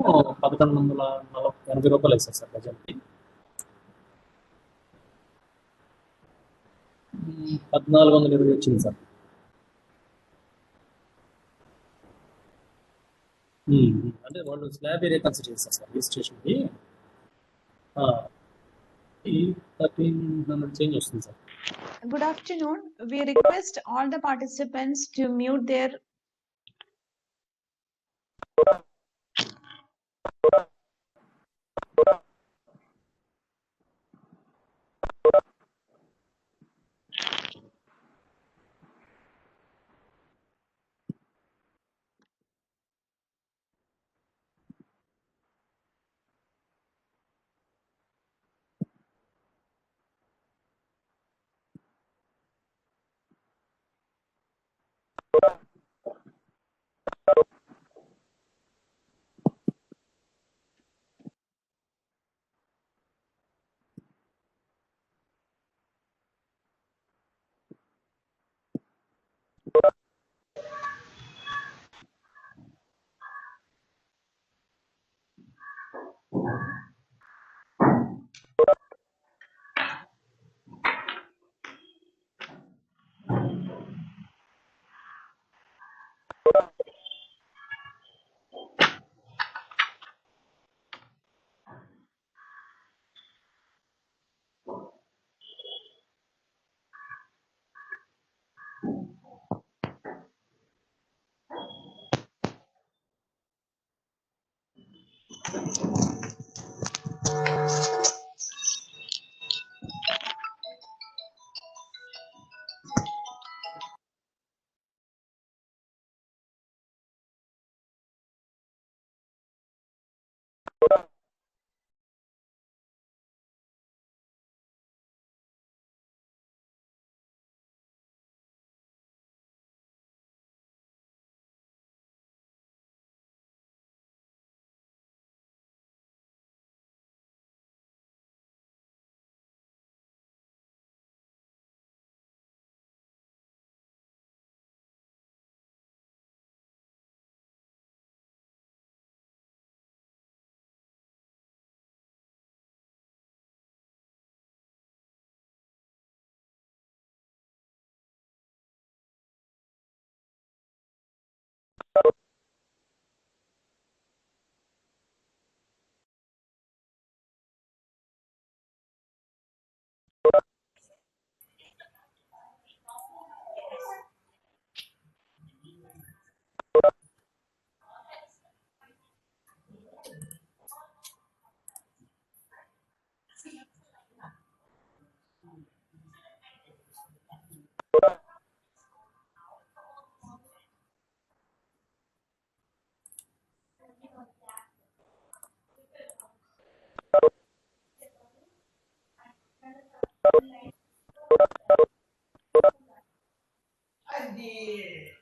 రూ. 1180 వేశారు సార్ గజంకి. 1420 వచ్చింది సార్. అంటే వాళ్ళు స్లాబ్ ఏరియా కన్సిడర్ చేస్తారు సార్ రిజిస్ట్రేషన్కి. 1300 చేంజ్ వస్తుంది sir. Good afternoon. We request all the participants to mute their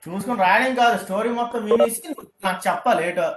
చూసుకొని రాయడం కాదు, స్టోరీ మొత్తం వినేసి నాకు చెప్పాలి ఏటో.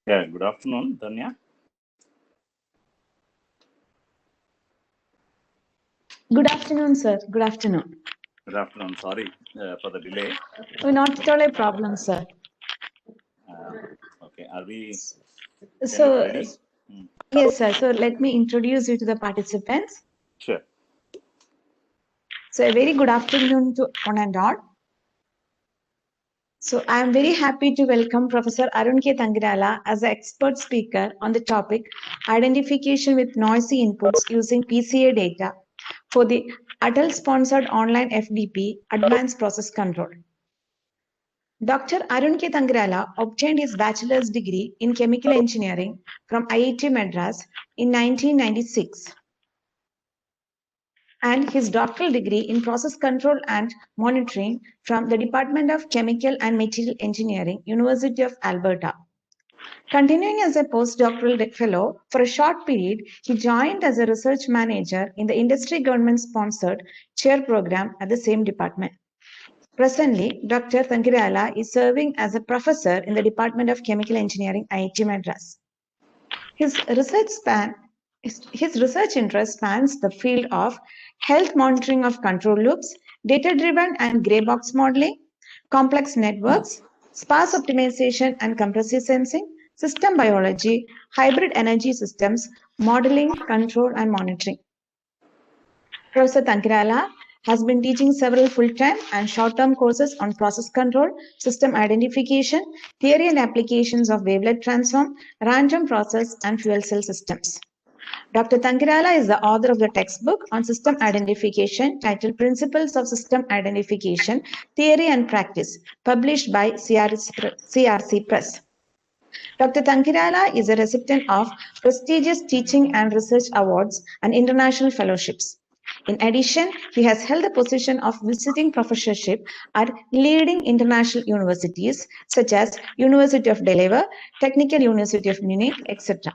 Yeah, good afternoon, Danya. Good afternoon, sir. Good afternoon. Good afternoon. Sorry for the delay. Oh, not at all a problem, sir. Okay, are we So, ready? yes, sir. So let me introduce you to the participants. Sure. So a very good afternoon to one and all. So I am very happy to welcome Professor Arun K. Tangirala as an expert speaker on the topic identification with noisy inputs using PCA data for the adult-sponsored online FDP Advanced Process Control. Dr. Arun K. Tangirala obtained his bachelor's degree in chemical engineering from IIT Madras in 1996 and his doctoral degree in process control and monitoring from the Department of Chemical and Material Engineering, University of Alberta. Continuing as a postdoctoral fellow, for a short period, he joined as a research manager in the industry government-sponsored chair program at the same department. Presently, Dr. Tangirala is serving as a professor in the Department of Chemical Engineering, IIT Madras. His research interest spans the field of health monitoring of control loops, data-driven and gray box modeling, complex networks, sparse optimization and compressive sensing, system biology, hybrid energy systems, modeling, control, and monitoring. Professor Tankirala has been teaching several full-time and short-term courses on process control, system identification, theory and applications of wavelet transform, random process, and fuel cell systems. Dr. Tankirala is the author of the textbook on system identification titled Principles of System Identification, Theory and Practice, published by CRC Press. Dr. Tankirala is a recipient of prestigious teaching and research awards and international fellowships. In addition, he has held the position of visiting professorship at leading international universities such as University of Delaware, Technical University of Munich, etc.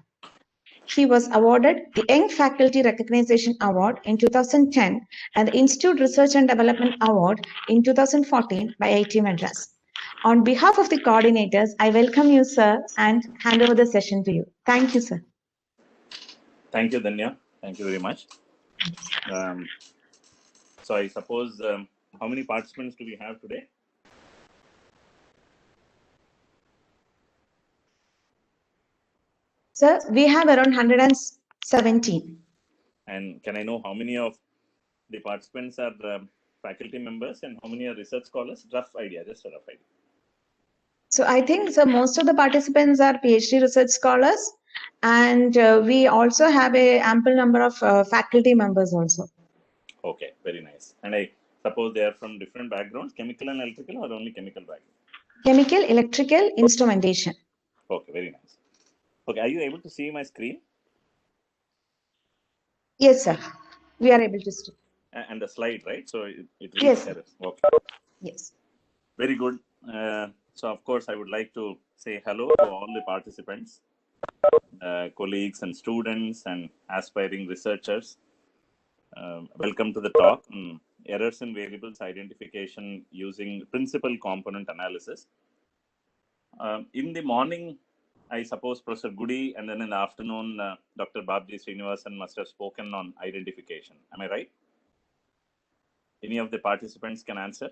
He was awarded the Young Faculty Recognition Award in 2010 and the Institute Research and Development Award in 2014 by IIT Madras. On behalf of the coordinators, I welcome you, sir, and hand over the session to you. Thank you, sir. Thank you, Danya. Thank you very much. So I suppose, how many participants do we have today? Sir, we have around 117. And can I know how many of the participants are faculty members and how many are research scholars? Rough idea, just a rough idea. So I think so most of the participants are PhD research scholars, and we also have a ample number of faculty members also. Okay, very nice. And I suppose they are from different backgrounds, chemical and electrical, or only chemical background? Chemical, electrical, instrumentation. Okay, very nice. Okay, are you able to see my screen? Yes, sir. We are able to see. And the slide, right? So it reads Yes. errors. Okay. Yes. Very good. So, of course, I would like to say hello to all the participants, colleagues and students and aspiring researchers. Welcome to the talk on errors in variables identification using principal component analysis. In the morning, I suppose Professor Goody, and then in the afternoon, Dr. Babji Srinivasan must have spoken on identification. Am I right? Any of the participants can answer?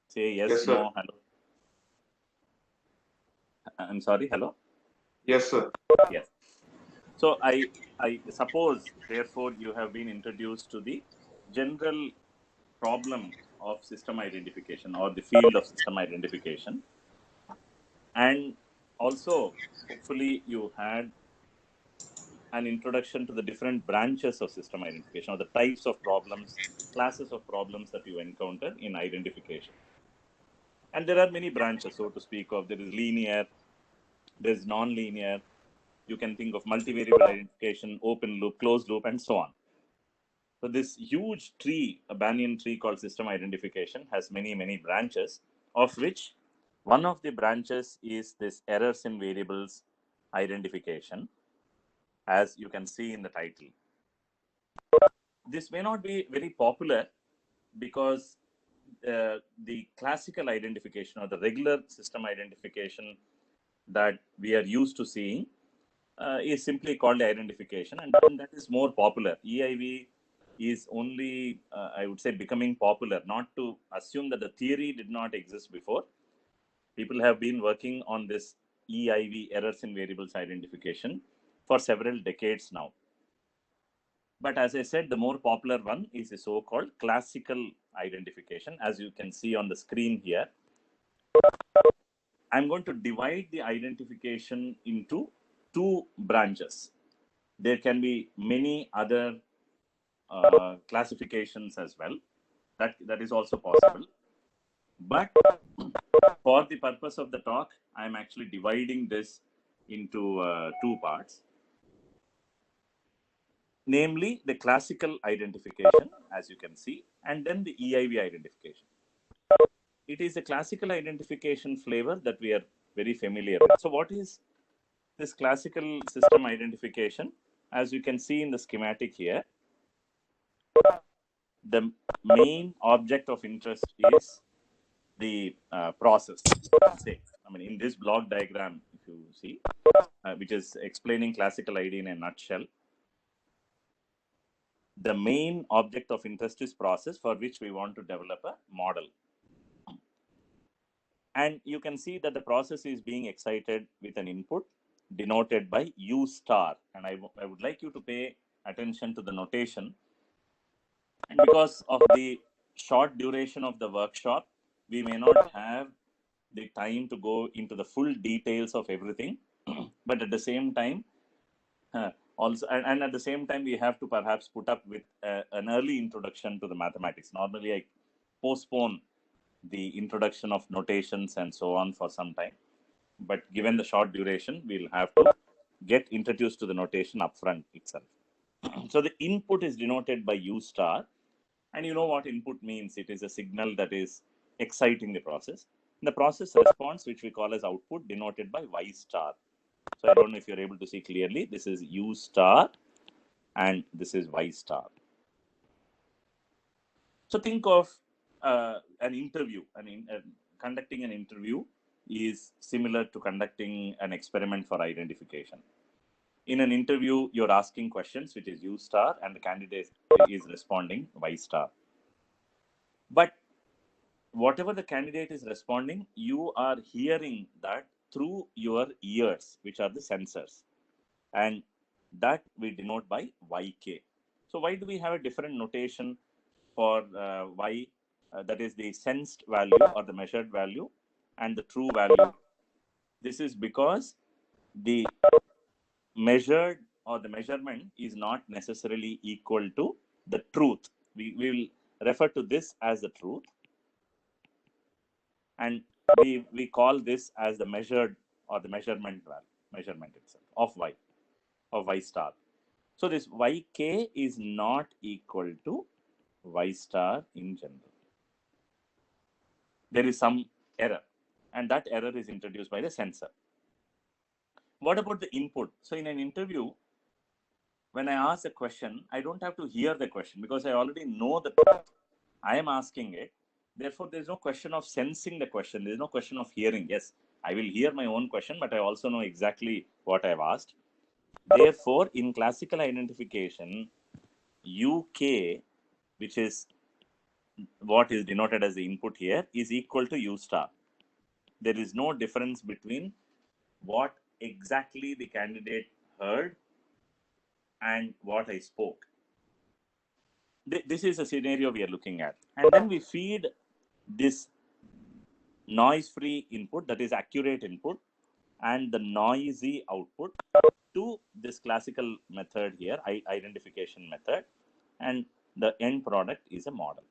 Say yes, Yes, no, sir. hello. I'm sorry, hello? Yes, sir. Yes. So I suppose, therefore, you have been introduced to the general problem of system identification or the field of system identification. And also, hopefully, you had an introduction to the different branches of system identification or the types of problems, classes of problems that you encounter in identification. And there are many branches, so to speak of. There is linear, there is non-linear. You can think of multivariable identification, open loop, closed loop, and so on. So this huge tree, a banyan tree called system identification, has many, many branches, of which one of the branches is this errors in variables identification, as you can see in the title. This may not be very popular because the classical identification or the regular system identification that we are used to seeing is simply called identification, and that is more popular. EIV is only, I would say, becoming popular, not to assume that the theory did not exist before. People have been working on this EIV, errors in variables identification, for several decades now. But as I said, the more popular one is the so-called classical identification, as you can see on the screen here. I'm going to divide the identification into two branches. There can be many other classifications as well. That is also possible. But for the purpose of the talk, I'm actually dividing this into two parts. Namely, the classical identification, as you can see, and then the EIV identification. It is a classical identification flavor that we are very familiar with. So what is this classical system identification? As you can see in the schematic here, the main object of interest is the process. Say, I mean, in this block diagram, if you see, which is explaining classical ID in a nutshell, the main object of interest is process, for which we want to develop a model. And you can see that the process is being excited with an input denoted by U star. And I would like you to pay attention to the notation. And because of the short duration of the workshop, we may not have the time to go into the full details of everything. But at the same time, also, and at the same time, we have to perhaps put up with an early introduction to the mathematics. Normally, I postpone the introduction of notations and so on for some time. But given the short duration, we'll have to get introduced to the notation upfront itself. So the input is denoted by U star. And you know what input means. It is a signal that is exciting the process. The process response, which we call as output, denoted by Y star. So I don't know if you're able to see clearly. This is U star and this is Y star. So think of an interview. Conducting an interview is similar to conducting an experiment for identification. In an interview, you're asking questions, which is U star, and the candidate is responding Y star. But whatever the candidate is responding, you are hearing that through your ears, which are the sensors. And that we denote by YK. So why do we have a different notation for Y, that is the sensed value or the measured value, and the true value? This is because the measured or the measurement is not necessarily equal to the truth. We will refer to this as the truth, and we call this as the measured or the measurement value, measurement itself of Y star. So this YK is not equal to Y star in general. There is some error, and that error is introduced by the sensor. What about the input? So in an interview, when I ask a question, I don't have to hear the question because I already know the truth. I am asking it. Therefore, there is no question of sensing the question. There is no question of hearing. Yes, I will hear my own question, but I also know exactly what I have asked. Therefore, in classical identification, UK, which is what is denoted as the input here, is equal to U star. There is no difference between what exactly the candidate heard and what I spoke. This is a scenario we are looking at. And then we feed this noise-free input, that is accurate input, and the noisy output to this classical method here, identification method, and the end product is a model.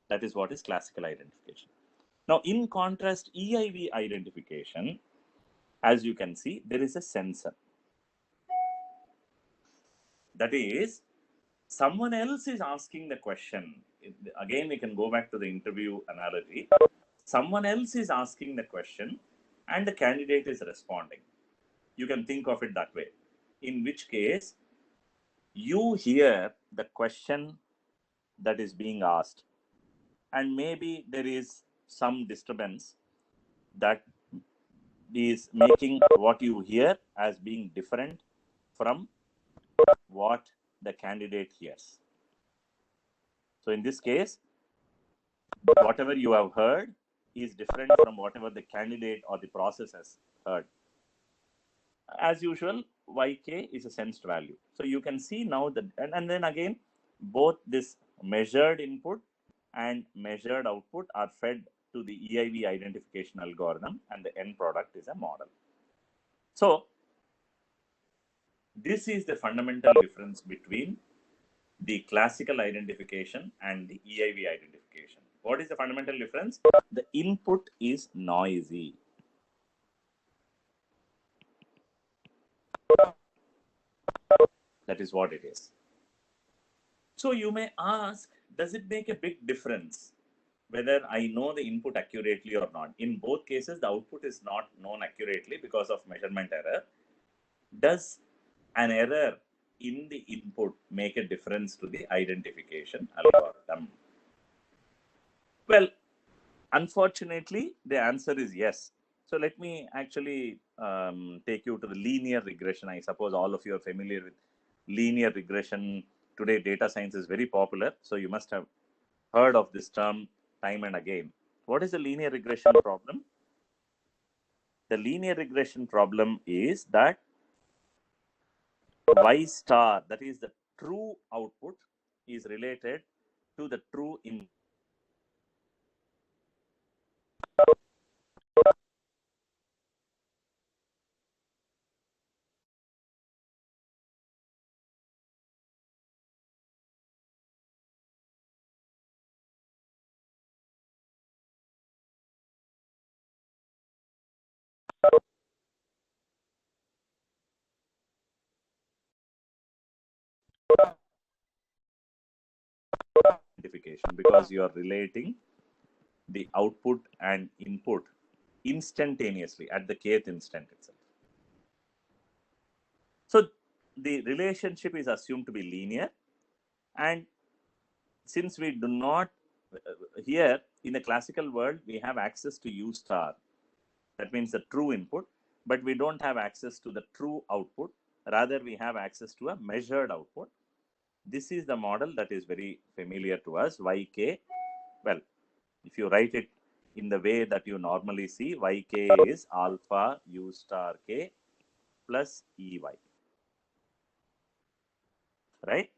That is what is classical identification. Now, in contrast, EIV identification, as you can see, there is a sensor. That is, someone else is asking the question. Again, we can go back to the interview analogy. Someone else is asking the question and the candidate is responding. You can think of it that way. In which case, you hear the question that is being asked, and maybe there is some disturbance that is making what you hear as being different from what the candidate hears. So in this case, whatever you have heard is different from whatever the candidate or the process has heard. As usual, YK is a sensed value. So you can see now that, and then again, both this measured input and measured output are fed to the EIV identification algorithm, and the end product is a model. So this is the fundamental difference between the classical identification and the EIV identification. What is the fundamental difference? The input is noisy. That is what it is. So you may ask, does it make a big difference whether I know the input accurately or not. In both cases, the output is not known accurately because of measurement error. Does an error in the input make a difference to the identification algorithm? Well, unfortunately, the answer is yes. So let me actually take you to the linear regression. I suppose all of you are familiar with linear regression. Today, data science is very popular. So you must have heard of this term time and again. What is the linear regression problem? The linear regression problem is that y star, that is the true output, is related to the true input. Identification, because you are relating the output and input instantaneously at the kth instant itself. So the relationship is assumed to be linear, and since we do not here in the classical world we have access to u star, that means the true input, but we don't have access to the true output. Rather, we have access to a measured output. This is the model that is very familiar to us, yk. Well, if you write it in the way that you normally see, yk is alpha u star k plus ey, right?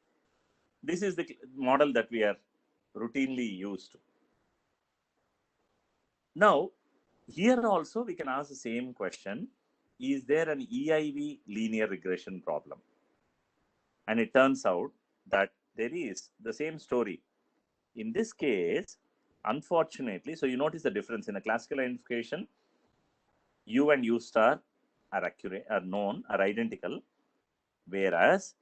This is the model that we are routinely used to. Now, here also we can ask the same question: is there an EIV linear regression problem? And it turns out that there is the same story. In this case, unfortunately, so you notice the difference in the classical identification, U and U star are accurate, are known, are identical, whereas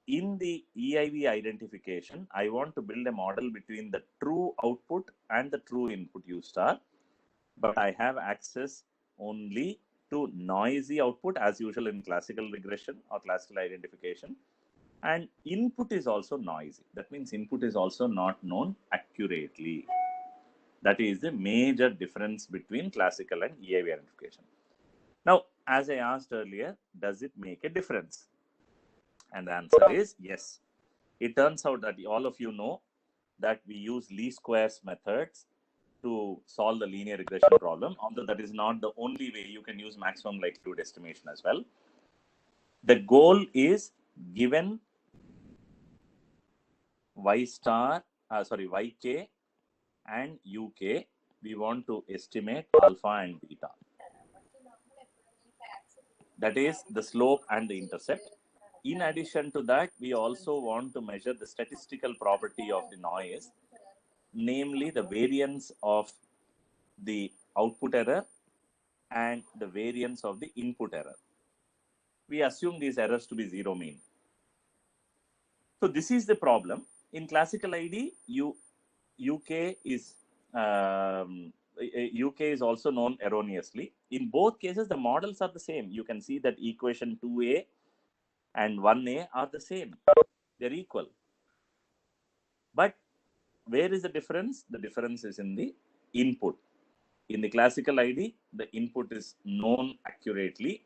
in the EIV identification, I want to build a model between the true output and the true input U star, but I have access only to noisy output as usual in classical regression or classical identification. And input is also noisy. That means input is also not known accurately. That is the major difference between classical and EIV identification. Now, as I asked earlier, does it make a difference? And the answer is yes. It turns out that all of you know that we use least squares methods to solve the linear regression problem, although that is not the only way. You can use maximum likelihood estimation as well. The goal is given y star, yk and uk, we want to estimate alpha and beta. That is the slope and the intercept. In addition to that, we also want to measure the statistical property of the noise, namely the variance of the output error and the variance of the input error. We assume these errors to be zero mean. So this is the problem. In classical ID, UK is also known erroneously. In both cases, the models are the same. You can see that equation 2a and 1a are the same. They're equal. But where is the difference? The difference is in the input. In the classical ID, the input is known accurately,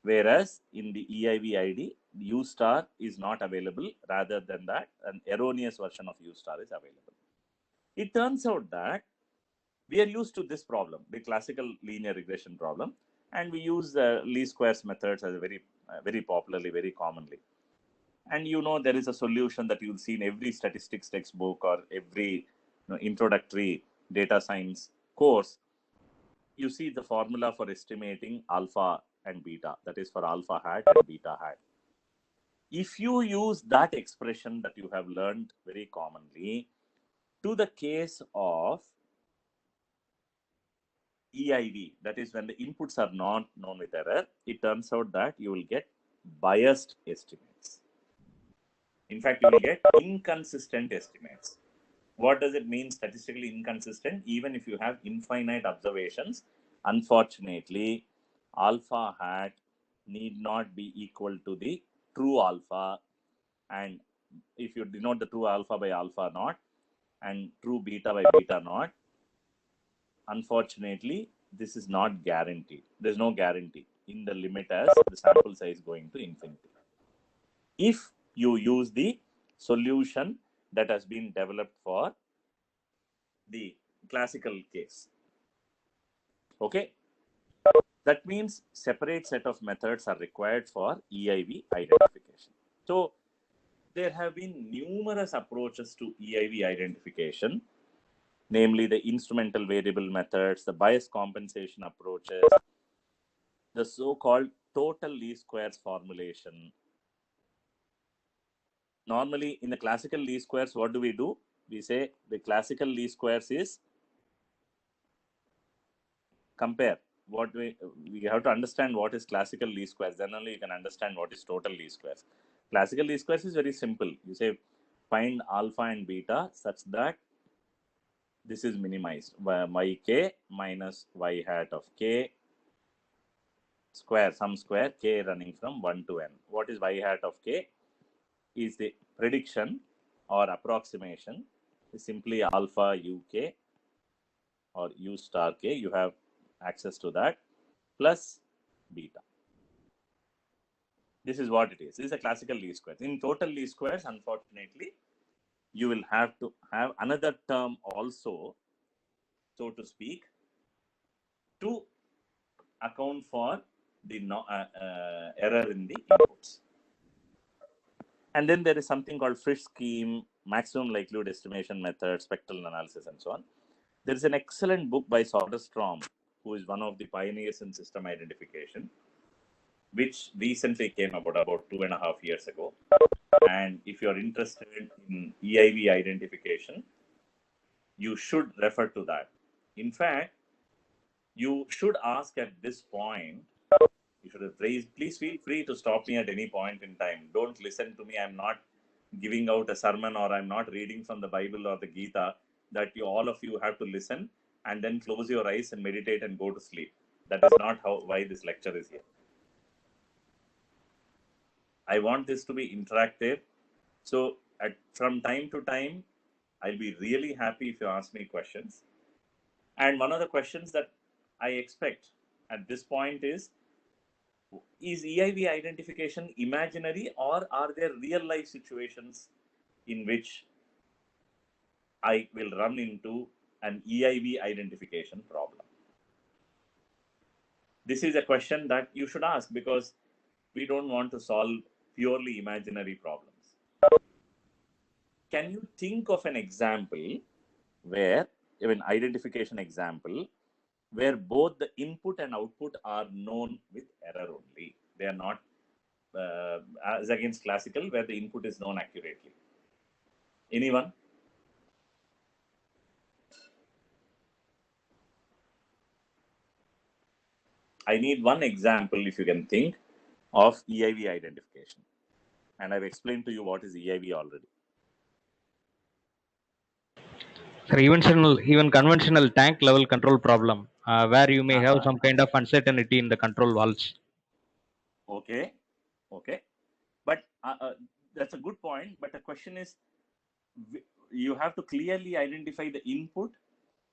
whereas in the EIV ID, U star is not available. Rather than that, an erroneous version of U star is available. It turns out that we are used to this problem, the classical linear regression problem, and we use least squares methods as a very popularly, very commonly. And you know there is a solution that you'll see in every statistics textbook or every introductory data science course. You see the formula for estimating alpha and beta, that is for alpha hat and beta hat. If you use that expression that you have learned very commonly to the case of EIV, that is when the inputs are not known with error, it turns out that you will get biased estimates. In fact, you will get inconsistent estimates. What does it mean statistically inconsistent? Even if you have infinite observations, unfortunately, alpha hat need not be equal to the true alpha. And if you denote the true alpha by alpha naught and true beta by beta naught, unfortunately, this is not guaranteed. There's no guarantee in the limit as the sample size going to infinity. If you use the solution that has been developed for the classical case. Okay, that means separate set of methods are required for EIV identification. So there have been numerous approaches to EIV identification, namely the instrumental variable methods, the bias compensation approaches, the so-called total least squares formulation. Normally in the classical least squares, what do? We say the classical least squares is compare. What we have to understand what is classical least squares, then only you can understand what is total least squares. Classical least squares is very simple. You say find alpha and beta such that this is minimized by yk minus y hat of k square, some square, k running from 1 to n. What is y hat of k? Is the prediction or approximation is simply alpha uk or u star k. You have access to that plus beta. This is what it is. This is a classical least squares. In total least squares, unfortunately, you will have to have another term also, so to speak, to account for the error in the inputs. And then there is something called Frisch scheme, maximum likelihood estimation method, spectral analysis, and so on. There is an excellent book by Soderstrom, who is one of the pioneers in system identification, which recently came about 2.5 years ago. And if you're interested in EIV identification, you should refer to that. In fact, you should ask at this point, you should please feel free to stop me at any point in time. Don't listen to me. I'm not giving out a sermon or I'm not reading from the Bible or the Gita that all of you have to listen and then close your eyes and meditate and go to sleep. That is not why this lecture is here. I want this to be interactive. So from time to time, I'll be really happy if you ask me questions. And one of the questions that I expect at this point is EIV identification imaginary or are there real life situations in which I will run into an EIV identification problem? This is a question that you should ask because we don't want to solve purely imaginary problems. Can you think of an example where, an identification example, where both the input and output are known with error only? They are not as against classical, where the input is known accurately. Anyone? I need one example, if you can think, of EIV identification. And I've explained to you what is EIV already. Sir, even conventional tank level control problem, where you may have some kind of uncertainty in the control valves. Okay. But that's a good point. But the question is, you have to clearly identify the input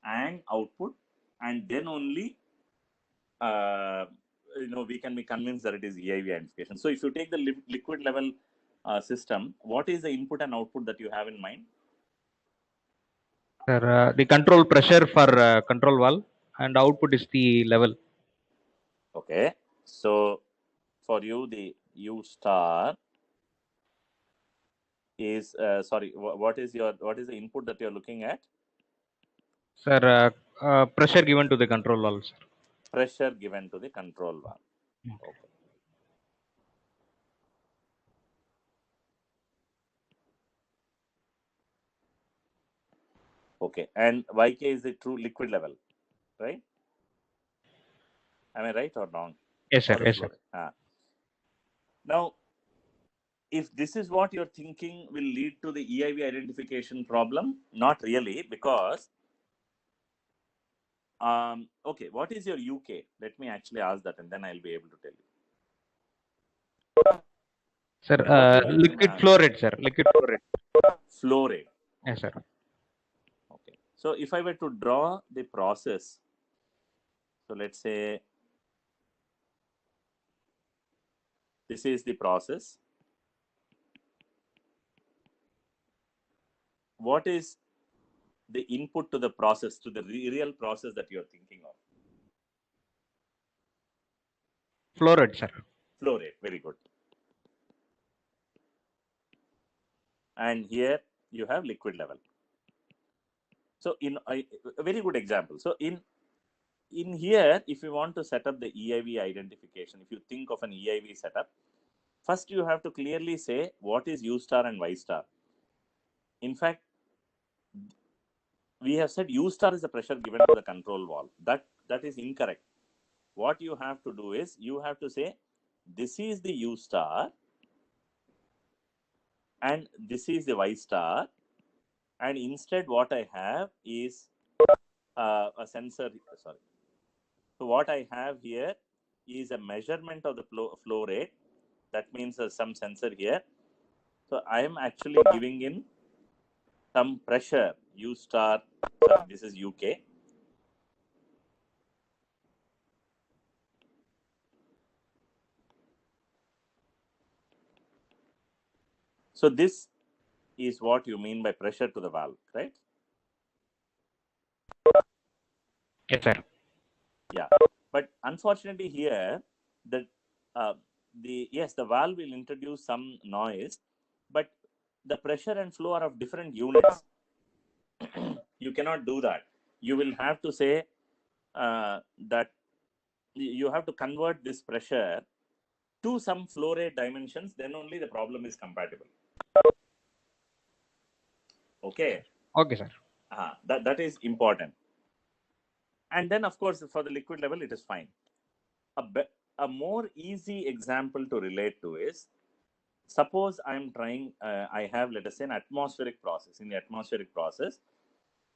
and output, and then only we can be convinced that it is EIV identification. So if you take the liquid level system, what is the input and output that you have in mind? Sir, the control pressure for control valve and output is the level. Okay. So for you, the U star is what is the input that you're looking at? Sir, pressure given to the control valve, sir. Pressure given to the control valve. Okay. Okay. And YK is the true liquid level, right? Am I right or wrong? Yes, sir. Yes, sir. Now, if this is what you're thinking will lead to the EIV identification problem, not really, because okay, what is your UK? Let me actually ask that, and then I'll be able to tell you. Sir, liquid flow rate, sir. Liquid flow rate. Flow rate. Yes, sir. Okay. So if I were to draw the process, so let's say this is the process. What is the input to the process, to the real process that you're thinking of? Flow rate, sir. Flow rate. Very good. And here you have liquid level. So in a very good example. So in here, if you want to set up the EIV identification, if you think of an EIV setup, first you have to clearly say what is U star and Y star. In fact, we have said U star is the pressure given to the control valve. That is incorrect. What you have to do is you have to say this is the U star and this is the Y star, and instead what I have is a sensor. Sorry. So what I have here is a measurement of the flow rate. That means some sensor here. So I am actually giving in some pressure, U star. Sorry, this is UK. So this is what you mean by pressure to the valve, right? Yes, sir. Yeah. But unfortunately here, the valve will introduce some noise, but the pressure and flow are of different units. You cannot do that. You will have to say that you have to convert this pressure to some flow rate dimensions, then only the problem is compatible. Okay. Okay, sir. That is important. And then, of course, for the liquid level, it is fine. A more easy example to relate to is, suppose I'm trying, I have, let us say, an atmospheric process. In the atmospheric process,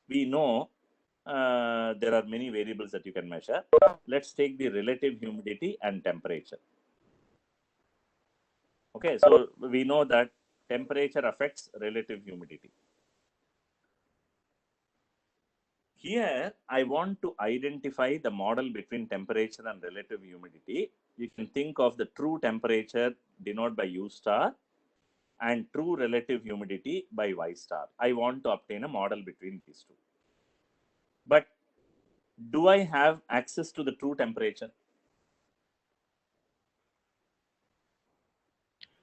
we know there are many variables that you can measure. Let's take the relative humidity and temperature. Okay, so we know that temperature affects relative humidity. Here, I want to identify the model between temperature and relative humidity. You can think of the true temperature denoted by U star and true relative humidity by Y star. I want to obtain a model between these two. But do I have access to the true temperature?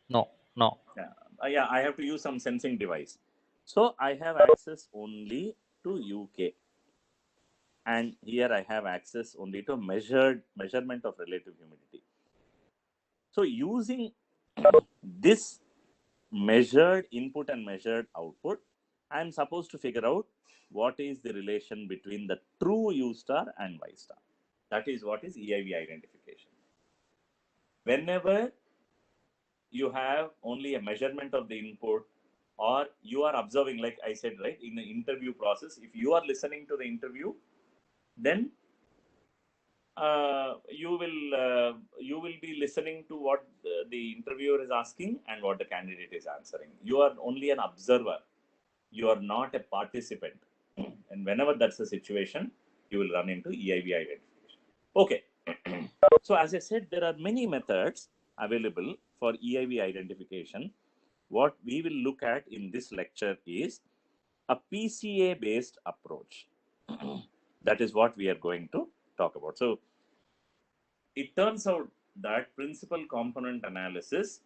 No. Yeah, I have to use some sensing device. So I have access only to UK. And here I have access only to measurement of relative humidity. So using this measured input and measured output, I am supposed to figure out what is the relation between the true U star and Y star. That is what is EIV identification. Whenever you have only a measurement of the input, or you are observing, like I said, right, in the interview process, if you are listening to the interview, then you will be listening to what the interviewer is asking and what the candidate is answering. You are only an observer. You are not a participant. And whenever that's the situation, you will run into EIV identification. Okay. So as I said, there are many methods available for EIV identification. What we will look at in this lecture is a PCA based approach. That is what we are going to talk about. So it turns out that principal component analysis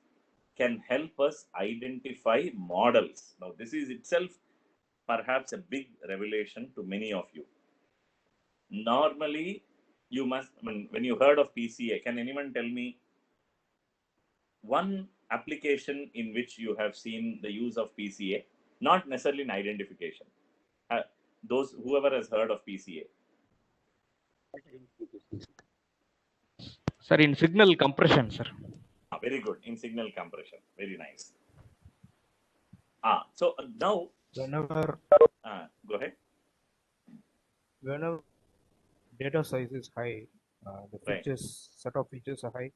can help us identify models. Now, this is itself perhaps a big revelation to many of you. Normally, you must, when you heard of PCA, can anyone tell me one application in which you have seen the use of PCA? Not necessarily in identification. Whoever has heard of PCA. Sir, in signal compression, sir. Very good. In signal compression. Very nice. So now, Whenever go ahead. whenever data size is high, the Right. features set of features are high,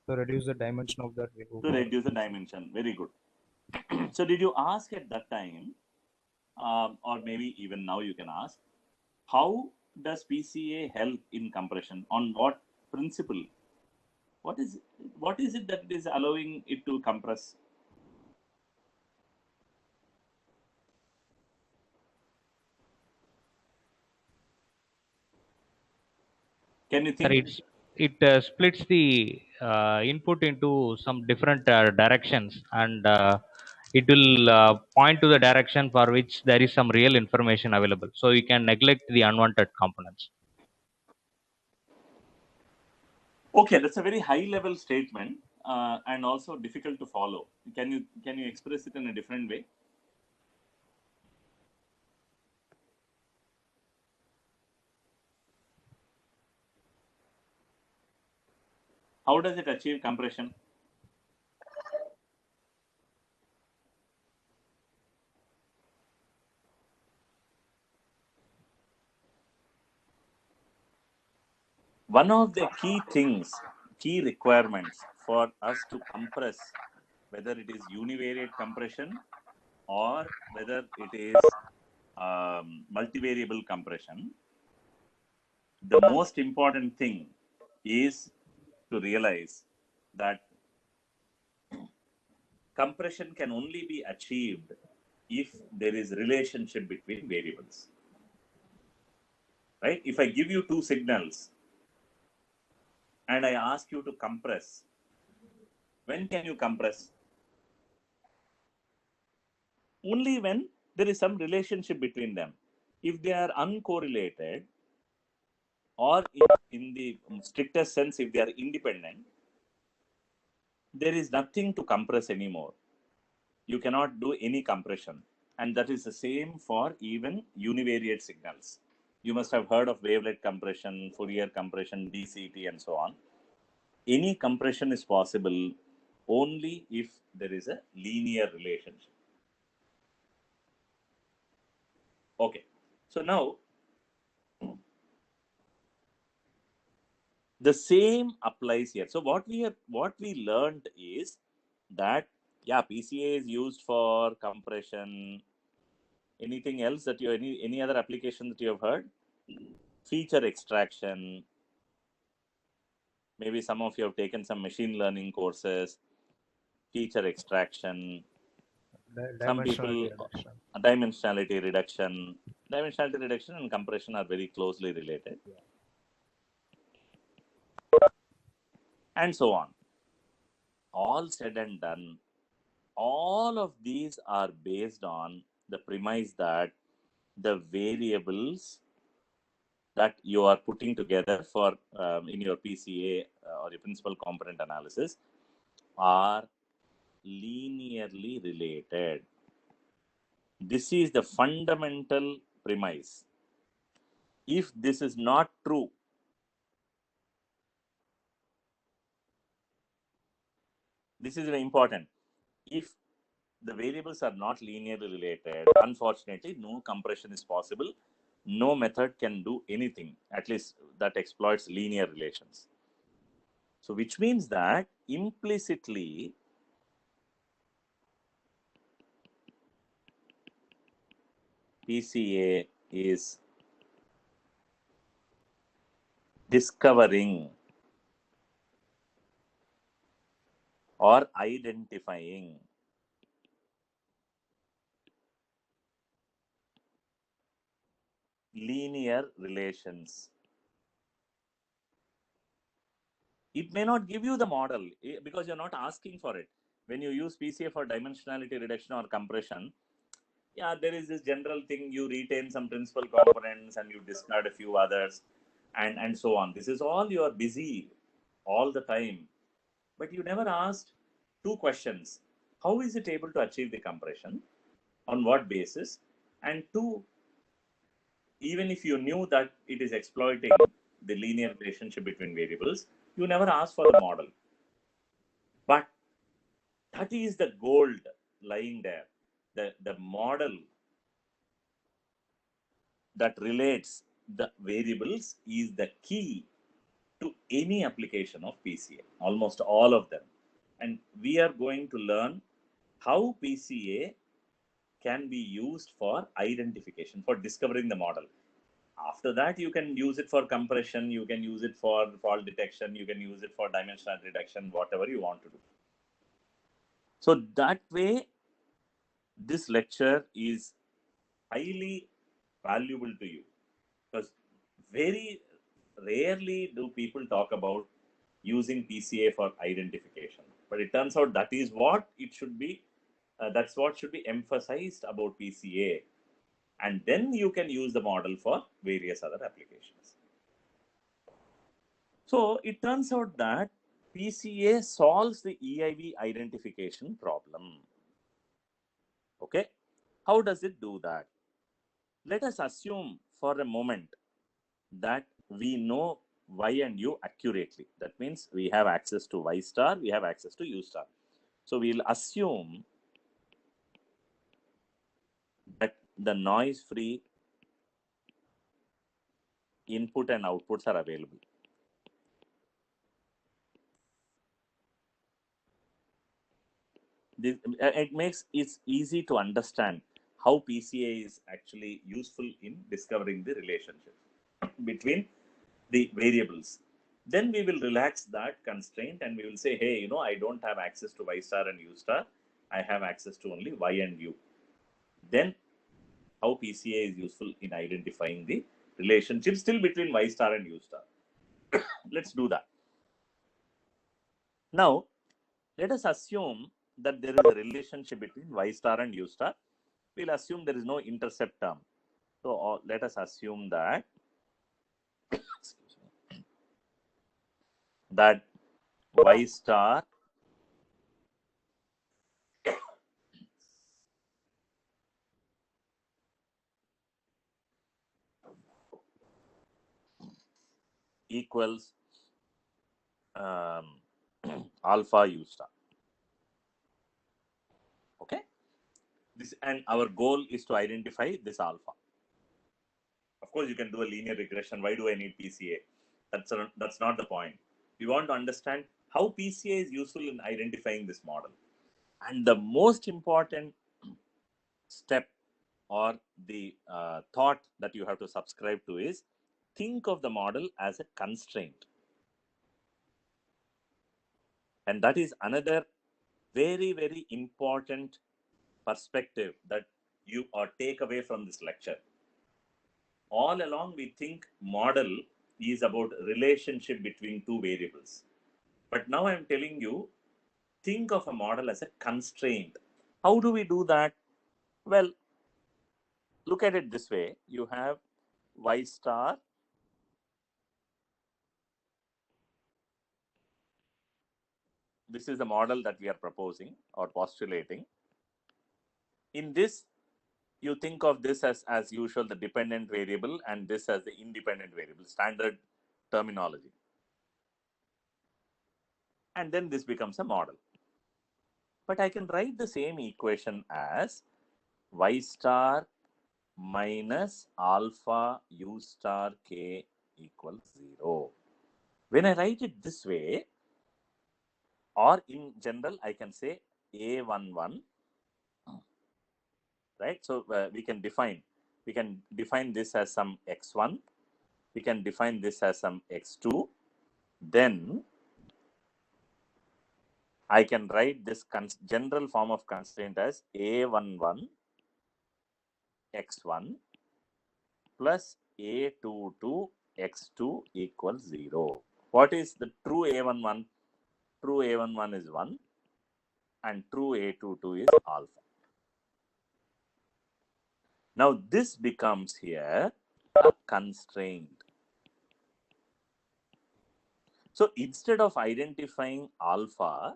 to reduce the dimension of that. We go To for reduce the dimension. Very good. So did you ask at that time, or maybe even now you can ask, how does PCA help in compression? On what principle? What is it that is allowing it to compress? Can you Sir, think? it splits the input into some different directions, and it will point to the direction for which there is some real information available. So you can neglect the unwanted components. Okay, that's a very high-level statement, and also difficult to follow. Can you express it in a different way? How does it achieve compression? One of the key requirements for us to compress, whether it is univariate compression or whether it is multivariable compression, the most important thing is to realize that compression can only be achieved if there is relationship between variables. Right? If I give you two signals and I ask you to compress, when can you compress? Only when there is some relationship between them. If they are uncorrelated, or in the strictest sense, if they are independent, there is nothing to compress anymore. You cannot do any compression. And that is the same for even univariate signals. You must have heard of wavelet compression, Fourier compression, DCT, and so on. Any compression is possible only if there is a linear relationship. Okay. So now, the same applies here. So what we learned is that, yeah, PCA is used for compression. Anything else that any other application that you have heard? Feature extraction. Maybe some of you have taken some machine learning courses. Feature extraction. Some people, dimensionality reduction. Dimensionality reduction and compression are very closely related. And so on. All said and done, all of these are based on the premise that the variables that you are putting together for in your PCA or your principal component analysis are linearly related. This is the fundamental premise. If this is not true, this is very important. If the variables are not linearly related, unfortunately, no compression is possible. No method can do anything, at least that exploits linear relations. So, which means that implicitly, PCA is discovering or identifying linear relations. It may not give you the model because you're not asking for it. When you use PCA for dimensionality reduction or compression, yeah, there is this general thing, you retain some principal components and you discard a few others and so on. This is all you are busy all the time. But you never asked two questions. How is it able to achieve the compression? On what basis? And two, even if you knew that it is exploiting the linear relationship between variables, you never asked for the model. But That is the gold lying there. The model that relates the variables is the key to any application of PCA, almost all of them. And we are going to learn how PCA can be used for identification, for discovering the model. After that, you can use it for compression, you can use it for fault detection, you can use it for dimensional reduction, whatever you want to do. So that way, this lecture is highly valuable to you, because very rarely do people talk about using PCA for identification. But it turns out that is what it should be. That's what should be emphasized about PCA. And then you can use the model for various other applications. So it turns out that PCA solves the EIV identification problem. Okay, how does it do that? Let us assume for a moment that we know Y and U accurately. That means we have access to Y star, we have access to U star. So we'll assume that the noise-free input and outputs are available. It makes it easy to understand how PCA is actually useful in discovering the relationship between the variables. Then we will relax that constraint and we will say, hey, you know, I don't have access to Y star and U star. I have access to only Y and U. Then how PCA is useful in identifying the relationship still between Y star and U star. Let's do that. Now, let us assume that there is a relationship between Y star and U star. We'll assume there is no intercept term. So let us assume that Y star equals alpha U star. Okay, this, and our goal is to identify this alpha. Of course, you can do a linear regression. Why do I need PCA? That's not the point. We want to understand how PCA is useful in identifying this model. And the most important step or the thought that you have to subscribe to is think of the model as a constraint. And that is another very, very important perspective that you or take away from this lecture. All along, we think model is about relationship between two variables. But now I'm telling you, think of a model as a constraint. How do we do that? Well, look at it this way. You have Y star this is the model that we are proposing or postulating. In this, you think of this as usual, the dependent variable, and this as the independent variable, standard terminology. And then this becomes a model. But I can write the same equation as Y star minus alpha U star K equals 0. When I write it this way, or in general, I can say A11, right? So we can define this as some x1, we can define this as some x2, then I can write this general form of constraint as A11 x1 plus A22 x2 equals 0. What is the true A11? True A11 is 1 and true A22 is alpha. Now this becomes here a constraint. So instead of identifying alpha,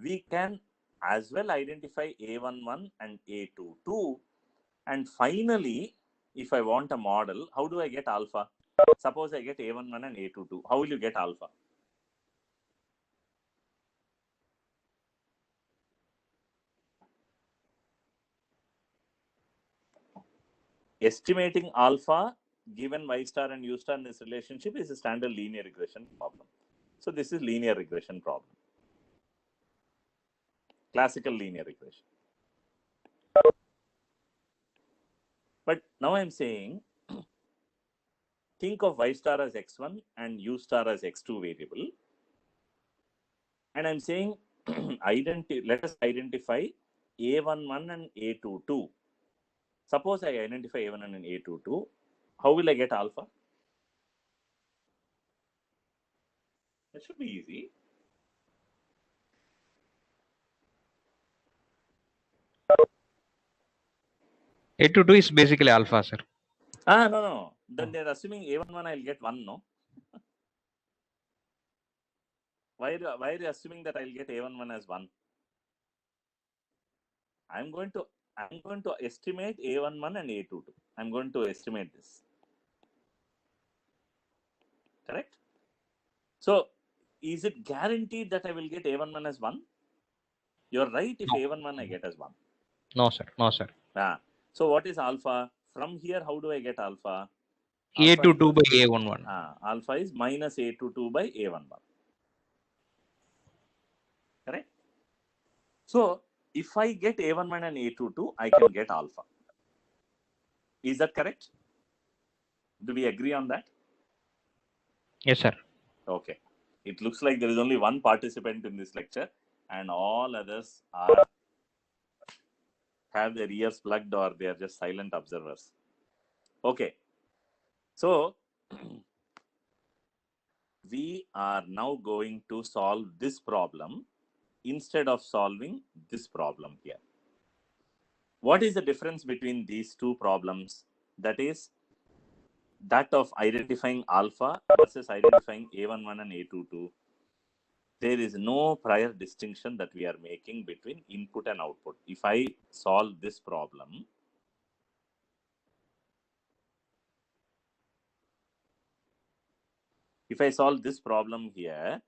we can as well identify A11 and A22. And finally, if I want a model, how do I get alpha? Suppose I get A11 and A22. How will you get alpha? estimating alpha given y star and u star in this relationship is a standard linear regression problem. So this is linear regression problem. Classical linear regression. But now I'm saying, think of y star as x1 and u star as x2 variable. And I'm saying, let us identify a11 and a22. Suppose I identify a11 and a22. How will I get alpha? That should be easy. A22 is basically alpha, sir. No. Then they're assuming a11 I'll get 1, no? Why are you assuming that I'll get a11 as 1? I'm going to estimate a11 and a22. I'm going to estimate this. Correct? So, is it guaranteed that I will get a11 as 1? You're right if No. a11 I get as 1. No, sir. No, sir. So, what is alpha? From here, how do I get alpha? A22 by A11. Alpha is minus A22 by A11. Correct? So, if I get A11 and A22, I can get alpha. Is that correct? Do we agree on that? Yes, sir. Okay. It looks like there is only one participant in this lecture and all others have their ears plugged or they are just silent observers. Okay. So, we are now going to solve this problem instead of solving this problem here. What is the difference between these two problems? That is that of identifying alpha versus identifying A11 and A22. There is no prior distinction that we are making between input and output. If I solve this problem, here,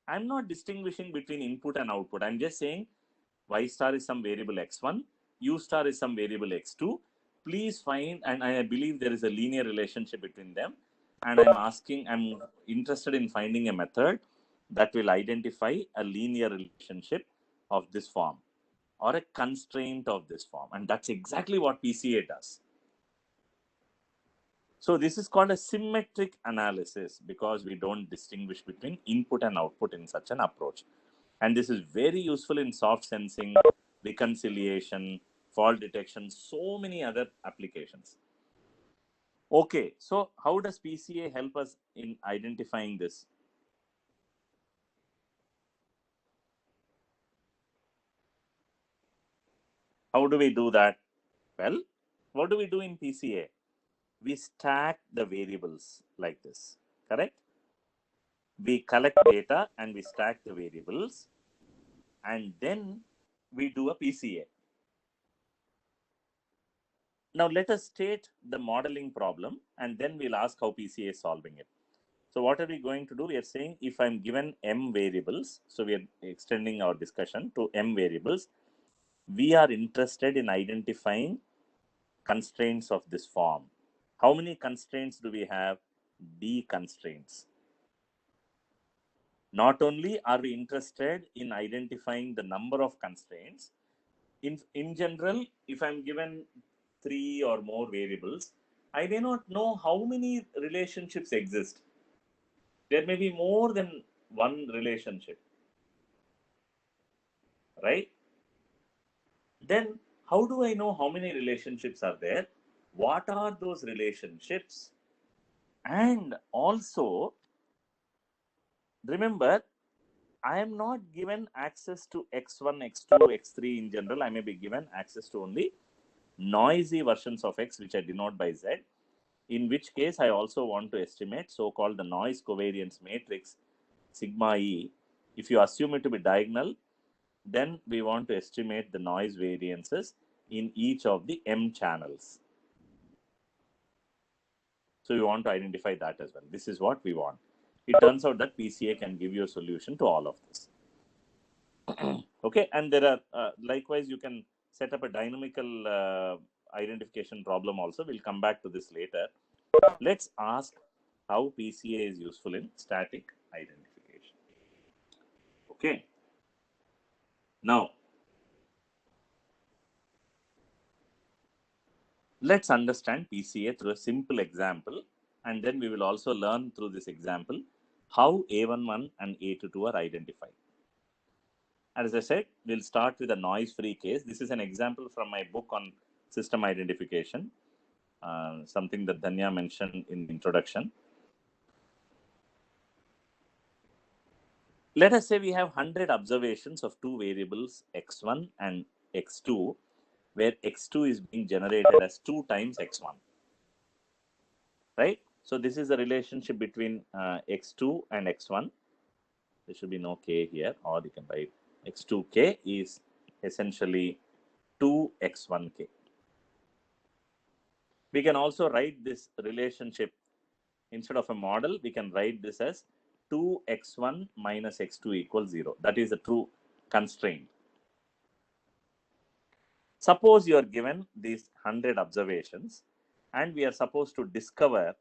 I'm not distinguishing between input and output. I'm just saying y star is some variable x1, u star is some variable x2. Please find, and I believe there is a linear relationship between them. And I'm interested in finding a method that will identify a linear relationship of this form or a constraint of this form. And that's exactly what PCA does. So this is called a symmetric analysis because we don't distinguish between input and output in such an approach. And this is very useful in soft sensing, reconciliation, fault detection, so many other applications. Okay, so how does PCA help us in identifying this? How do we do that? Well, what do we do in PCA? We stack the variables like this, correct? We collect data and we stack the variables and then we do a PCA. Now let us state the modeling problem and then we'll ask how PCA is solving it. So what are we going to do? We are saying if I'm given m variables, so we are extending our discussion to m variables, we are interested in identifying constraints of this form. How many constraints do we have? D constraints. Not only are we interested in identifying the number of constraints, in general, if I'm given 3 or more variables, I may not know how many relationships exist. There may be more than one relationship, right? Then how do I know how many relationships are there? What are those relationships? And also, remember, I am not given access to x1, x2, x3 in general. I may be given access to only noisy versions of x, which I denote by z, in which case I also want to estimate so-called the noise covariance matrix, sigma e. If you assume it to be diagonal, then we want to estimate the noise variances in each of the m channels. So we want to identify that as well. This is what we want. It turns out that PCA can give you a solution to all of this. Okay, and there are likewise you can set up a dynamical identification problem also. We'll come back to this later. Let's ask how PCA is useful in static identification. Okay. Now, let's understand PCA through a simple example, and then we will also learn through this example how A11 and A22 are identified. As I said, we'll start with a noise-free case. This is an example from my book on system identification, something that Dhanya mentioned in the introduction. Let us say we have 100 observations of two variables x1 and x2, where x2 is being generated as 2 times x1. Right? So this is the relationship between x2 and x1. There should be no k here, or you can write x2k is essentially 2x1k. We can also write this relationship, instead of a model, we can write this as 2x1 minus x2 equals 0. That is a true constraint. Suppose you are given these 100 observations and we are supposed to discover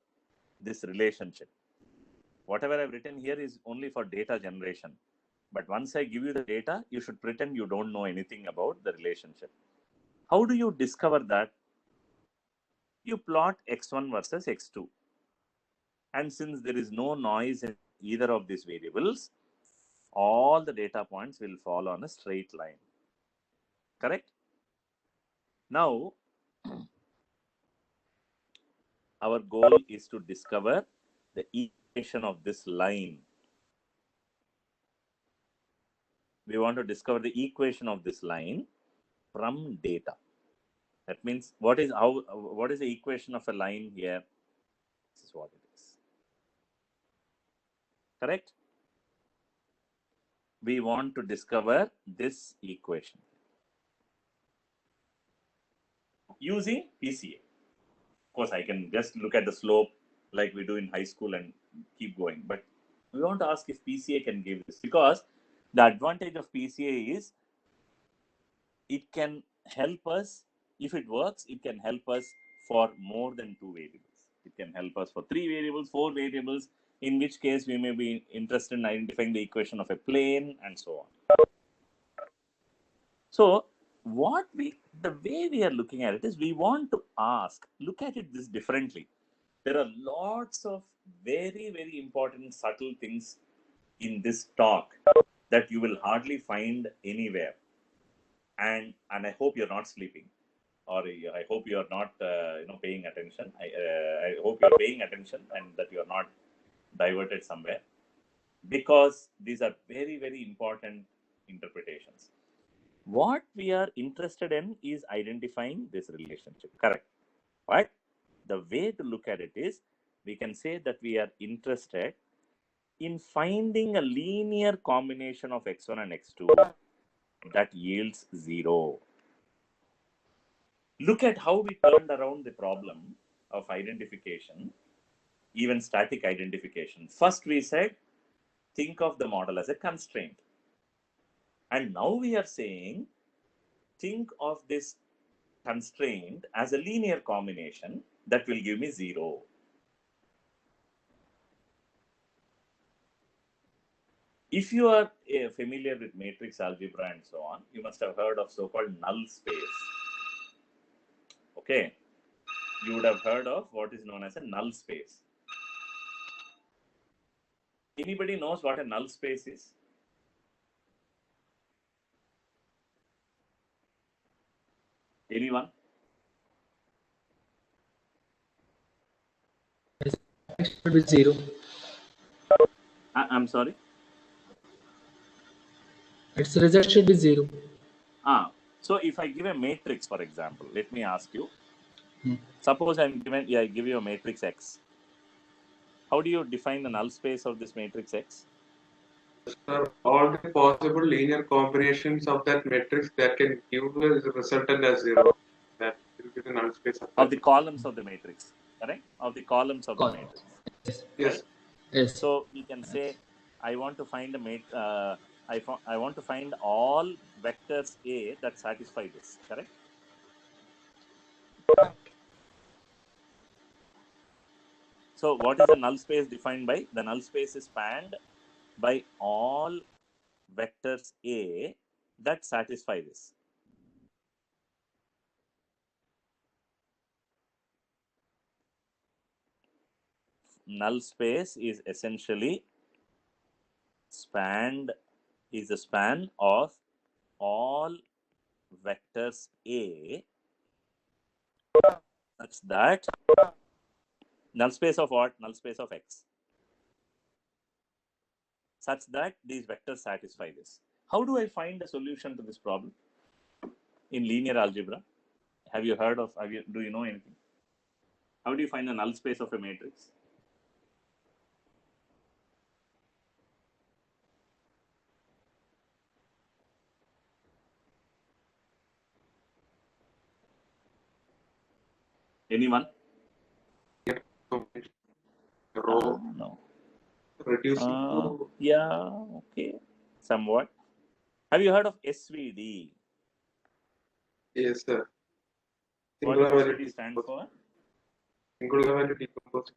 this relationship. Whatever I've written here is only for data generation. But once I give you the data, you should pretend you don't know anything about the relationship. How do you discover that? You plot x1 versus x2. And since there is no noise in either of these variables, all the data points will fall on a straight line. Correct? Now, our goal is to discover the equation of this line. We want to discover the equation of this line from data. That means what is the equation of a line here? This is what it is. Correct? We want to discover this equation using PCA. Of course, I can just look at the slope like we do in high school and keep going. But we want to ask if PCA can give this, because the advantage of PCA is it can help us. If it works, it can help us for more than 2 variables. It can help us for 3 variables, 4 variables, in which case we may be interested in identifying the equation of a plane and so on. So the way we are looking at it is we want to look at it this differently. There are lots of very, very important subtle things in this talk that you will hardly find anywhere. And I hope you're not sleeping, or I hope you're not paying attention. I hope you're paying attention and that you're not diverted somewhere, because these are very, very important interpretations. What we are interested in is identifying this relationship. Correct. But the way to look at it is, we can say that we are interested in finding a linear combination of x1 and x2 that yields 0. Look at how we turned around the problem of identification, even static identification. First we said, think of the model as a constraint. And now we are saying, think of this constraint as a linear combination that will give me 0. If you are familiar with matrix algebra and so on, you must have heard of so-called null space. Okay, you would have heard of what is known as a null space. Anybody knows what a null space is? Anyone? Should be 0. I'm sorry? Its result should be 0. So if I give a matrix, for example, let me ask you. Suppose I give you a matrix X. How do you define the null space of this matrix X? Sir, all the possible linear combinations of that matrix that can give the resultant as 0. That will be the null space of the columns of the matrix. Correct? Of the columns of the matrix. Yes. Yes. So we can say, I want to find I want to find all vectors A that satisfy this. Correct? So what is a null space defined by? The null space is spanned by all vectors A that satisfy this. Null space is essentially is the span of all vectors A such that null space of what? Null space of X. Such that these vectors satisfy this. How do I find a solution to this problem in linear algebra? Have you heard of, do you know anything? How do you find the null space of a matrix? Anyone? Row No. reducing to Yeah, okay. Somewhat. Have you heard of SVD? yes, sir. What does SVD stand for? Singular value decomposition.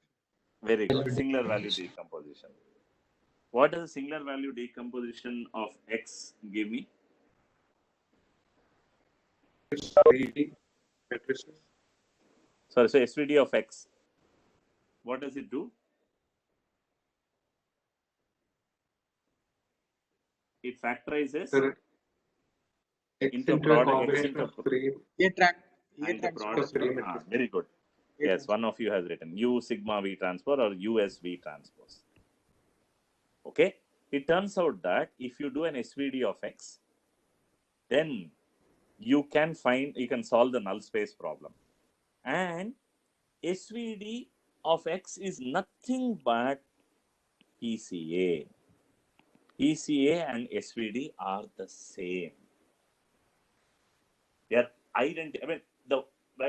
Very good. Singular value decomposition. What does a singular value decomposition of X give me? It's 3D matrices. Sorry, so SVD of X. What does it do? It factorizes X into a into a product. X combination into of three and the product. matrices. Very good. Yes, one of you has written U sigma V transpose or USV transpose. Okay. It turns out that if you do an SVD of X, then you can solve the null space problem. And SVD of X is nothing but PCA. PCA and SVD are the same. They are identical. I mean,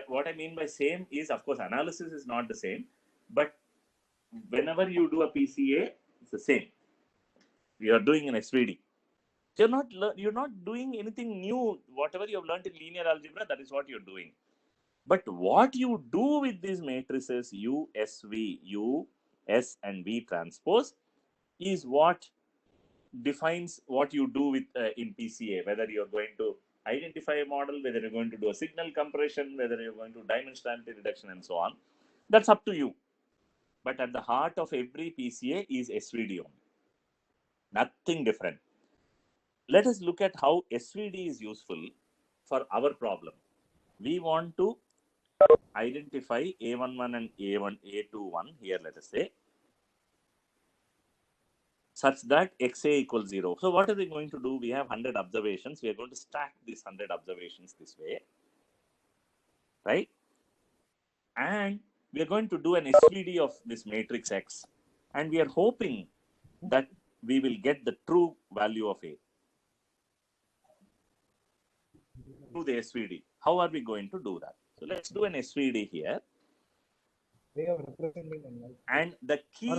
what I mean by same is, of course, analysis is not the same, but whenever you do a PCA, it's the same. You are doing an SVD. You're not doing anything new. Whatever you have learned in linear algebra, that is what you're doing. But what you do with these matrices U, S, V, U, S, and V transpose is what defines what you do with in PCA. Whether you're going to identify a model, whether you're going to do a signal compression, whether you're going to dimensionality reduction, and so on. That's up to you. But at the heart of every PCA is SVD only. Nothing different. Let us look at how SVD is useful for our problem. We want to identify A11 and A21 here, let us say, such that XA equals 0. So what are we going to do? We have 100 observations. We are going to stack these 100 observations this way, right? And we are going to do an SVD of this matrix X. And we are hoping that we will get the true value of A through the SVD. How are we going to do that? So let's do an SVD here. And the key,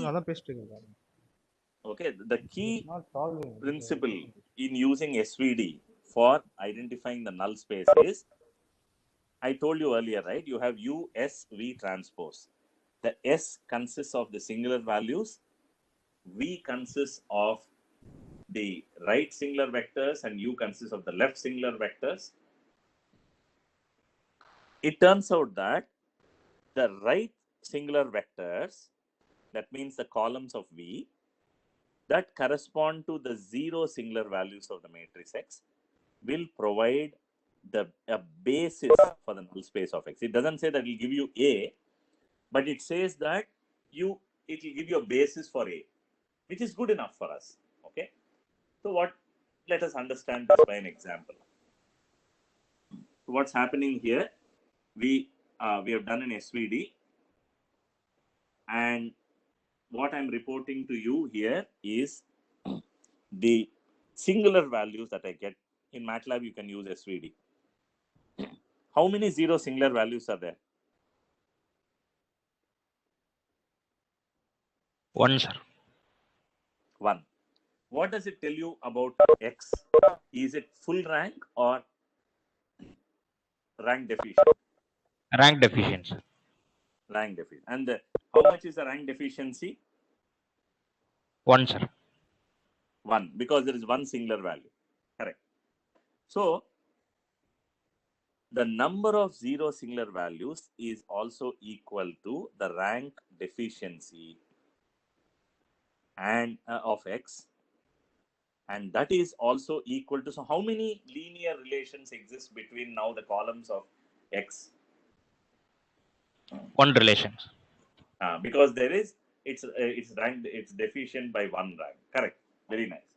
okay, the key principle in using SVD for identifying the null space is, I told you earlier, right? You have U, S, V transpose. The S consists of the singular values. V consists of the right singular vectors and U consists of the left singular vectors. It turns out that the right singular vectors, that means the columns of V, that correspond to the 0 singular values of the matrix X, will provide a basis for the null space of X. It doesn't say that it will give you A, but it says that it will give you a basis for A, which is good enough for us. Okay. So let us understand this by an example. So what's happening here? We have done an SVD, and what I'm reporting to you here is the singular values that I get. In MATLAB, you can use SVD. How many 0 singular values are there? 1, sir. 1. What does it tell you about X? Is it full rank or rank deficient? Rank deficiency. Rank deficiency. And how much is the rank deficiency? 1, sir. 1, because there is one singular value. Correct. So the number of 0 singular values is also equal to the rank deficiency and of x, and that is also equal to, so how many linear relations exist between now the columns of x? 1 relations. Because there is, it's ranked, it's deficient by 1 rank. Correct. Very nice.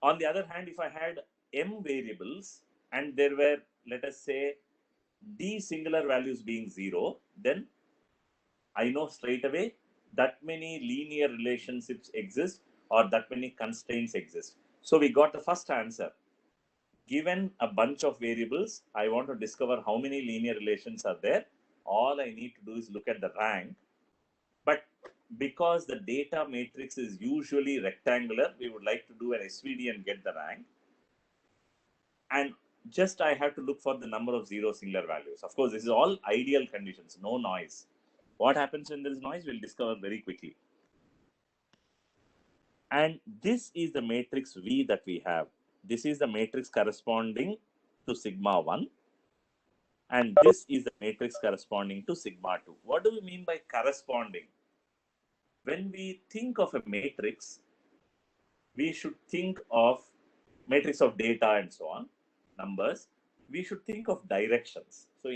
On the other hand, if I had m variables and there were, let us say, d singular values being 0, then I know straight away that many linear relationships exist or that many constraints exist. So we got the first answer. Given a bunch of variables, I want to discover how many linear relations are there. All I need to do is look at the rank. But because the data matrix is usually rectangular, we would like to do an SVD and get the rank. And just I have to look for the number of 0 singular values. Of course, this is all ideal conditions, no noise. What happens when there is noise, we'll discover very quickly. And this is the matrix V that we have. This is the matrix corresponding to sigma 1. And this is the matrix corresponding to sigma 2. What do we mean by corresponding? When we think of a matrix, we should think of matrix of data and so on, numbers. We should think of directions. So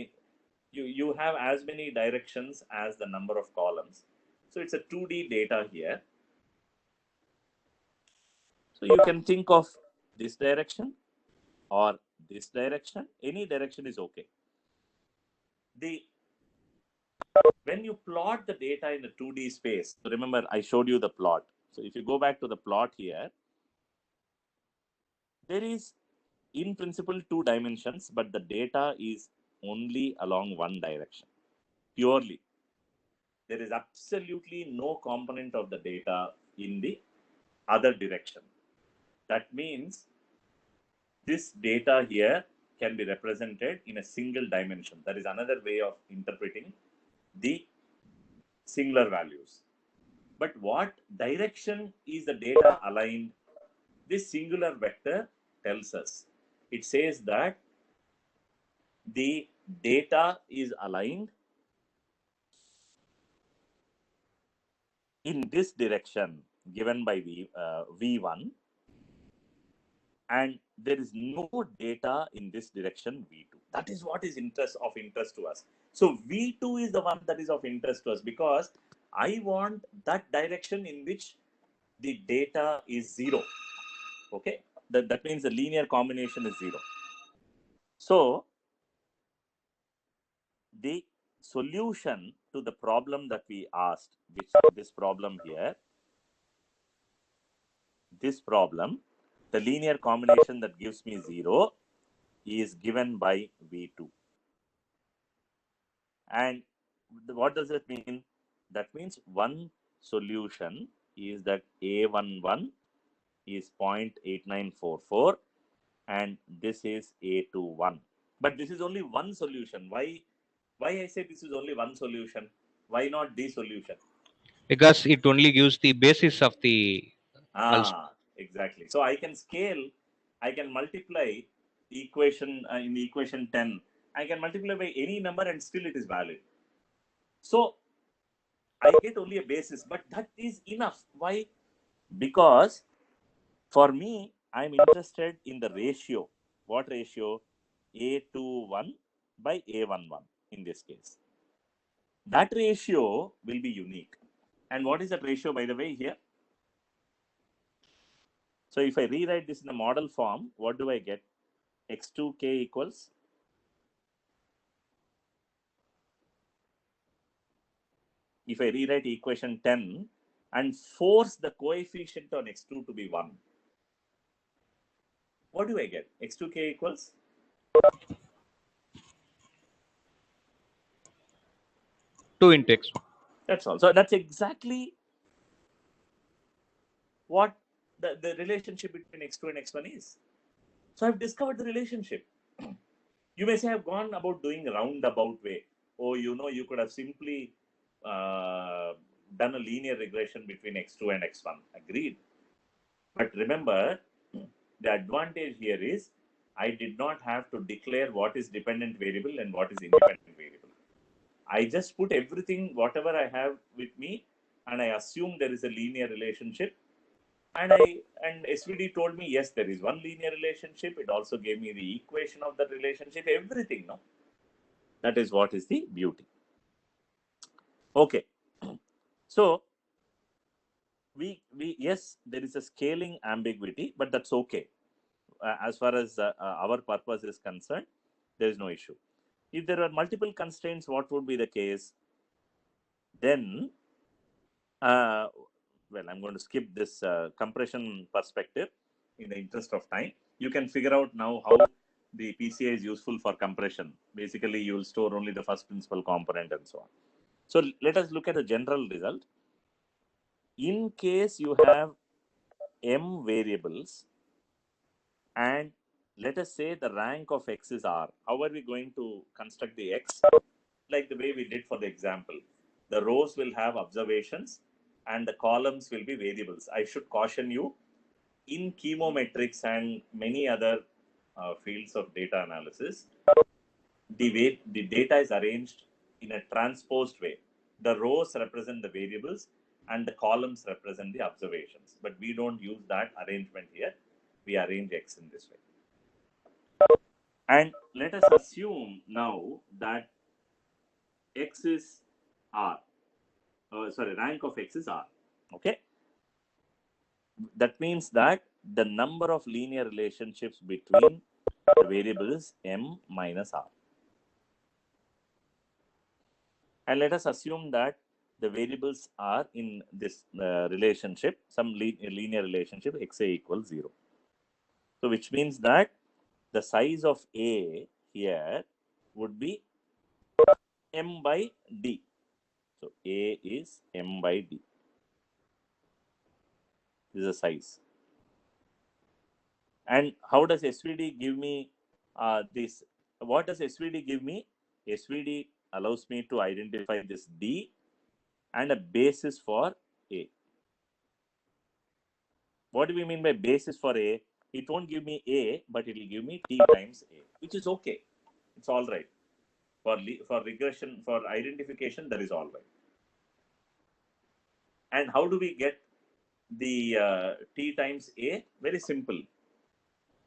you have as many directions as the number of columns. So it's a 2D data here. So you can think of this direction or this direction. Any direction is okay. When you plot the data in the 2D space, so remember I showed you the plot. So if you go back to the plot here, there is in principle 2 dimensions, but the data is only along one direction, purely. There is absolutely no component of the data in the other direction. That means this data here can be represented in a single dimension. That is another way of interpreting the singular values. But what direction is the data aligned? This singular vector tells us. It says that the data is aligned in this direction given by V1, and there is no data in this direction V2. That is what is of interest to us. So V2 is the one that is of interest to us because I want that direction in which the data is 0. Okay, that means the linear combination is 0. So the solution to the problem that we asked, which this problem here, this problem, the linear combination that gives me 0 is given by V2. And what does it mean? That means one solution is that A11 is 0.8944 and this is A21. But this is only one solution. Why I say this is only one solution? Why not the solution? Because it only gives the basis of the exactly. So I can scale, I can multiply the equation in the equation 10. I can multiply by any number and still it is valid. So I get only a basis, but that is enough. Why? Because for me, I'm interested in the ratio. What ratio? A21 by A11 in this case. That ratio will be unique. And what is that ratio, by the way, here? So if I rewrite this in the model form, what do I get? X2k equals if I rewrite equation 10 and force the coefficient on x2 to be 1, what do I get? X2k equals 2 into x1. That's all. So that's exactly what the relationship between x2 and x1 is. So I've discovered the relationship. You may say I've gone about doing a roundabout way. Oh, you could have simply done a linear regression between x2 and x1. Agreed. But remember, the advantage here is I did not have to declare what is dependent variable and what is independent variable. I just put everything, whatever I have with me, and I assume there is a linear relationship. And SVD told me, yes, there is one linear relationship. It also gave me the equation of that relationship, everything. No, that is what is the beauty. Okay, so we yes, there is a scaling ambiguity, but that's okay. As far as our purpose is concerned, there is no issue. If there are multiple constraints, what would be the case? Then, well, I'm going to skip this compression perspective in the interest of time. You can figure out now how the PCA is useful for compression. Basically, you will store only the first principal component and so on. So let us look at a general result. In case you have m variables, and let us say the rank of x is r. How are we going to construct the x? Like the way we did for the example. The rows will have observations and the columns will be variables. I should caution you, in chemometrics and many other fields of data analysis, the way the data is arranged in a transposed way. The rows represent the variables and the columns represent the observations. But we don't use that arrangement here. We arrange x in this way. And let us assume now that x is r. Rank of x is r. Okay. That means that the number of linear relationships between the variables m minus r. And let us assume that the variables are in this relationship, some linear relationship, xa equals 0. So which means that the size of A here would be m by d. So A is m by d. This is the size. And how does SVD give me this? What does SVD give me? SVD allows me to identify this D and a basis for A. What do we mean by basis for A? It won't give me A, but it will give me T times A, which is okay. It's all right. For regression, for identification, that is all right. And how do we get the T times A? Very simple.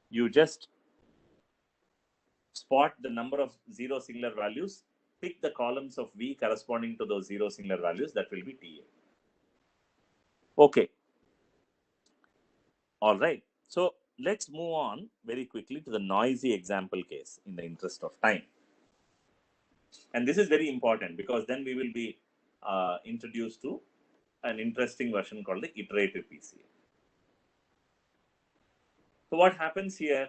You just spot the number of zero singular values, pick the columns of V corresponding to those zero singular values, that will be TA. Okay. All right. So let's move on very quickly to the noisy example case in the interest of time. And this is very important because then we will be introduced to an interesting version called the iterative PCA. So what happens here?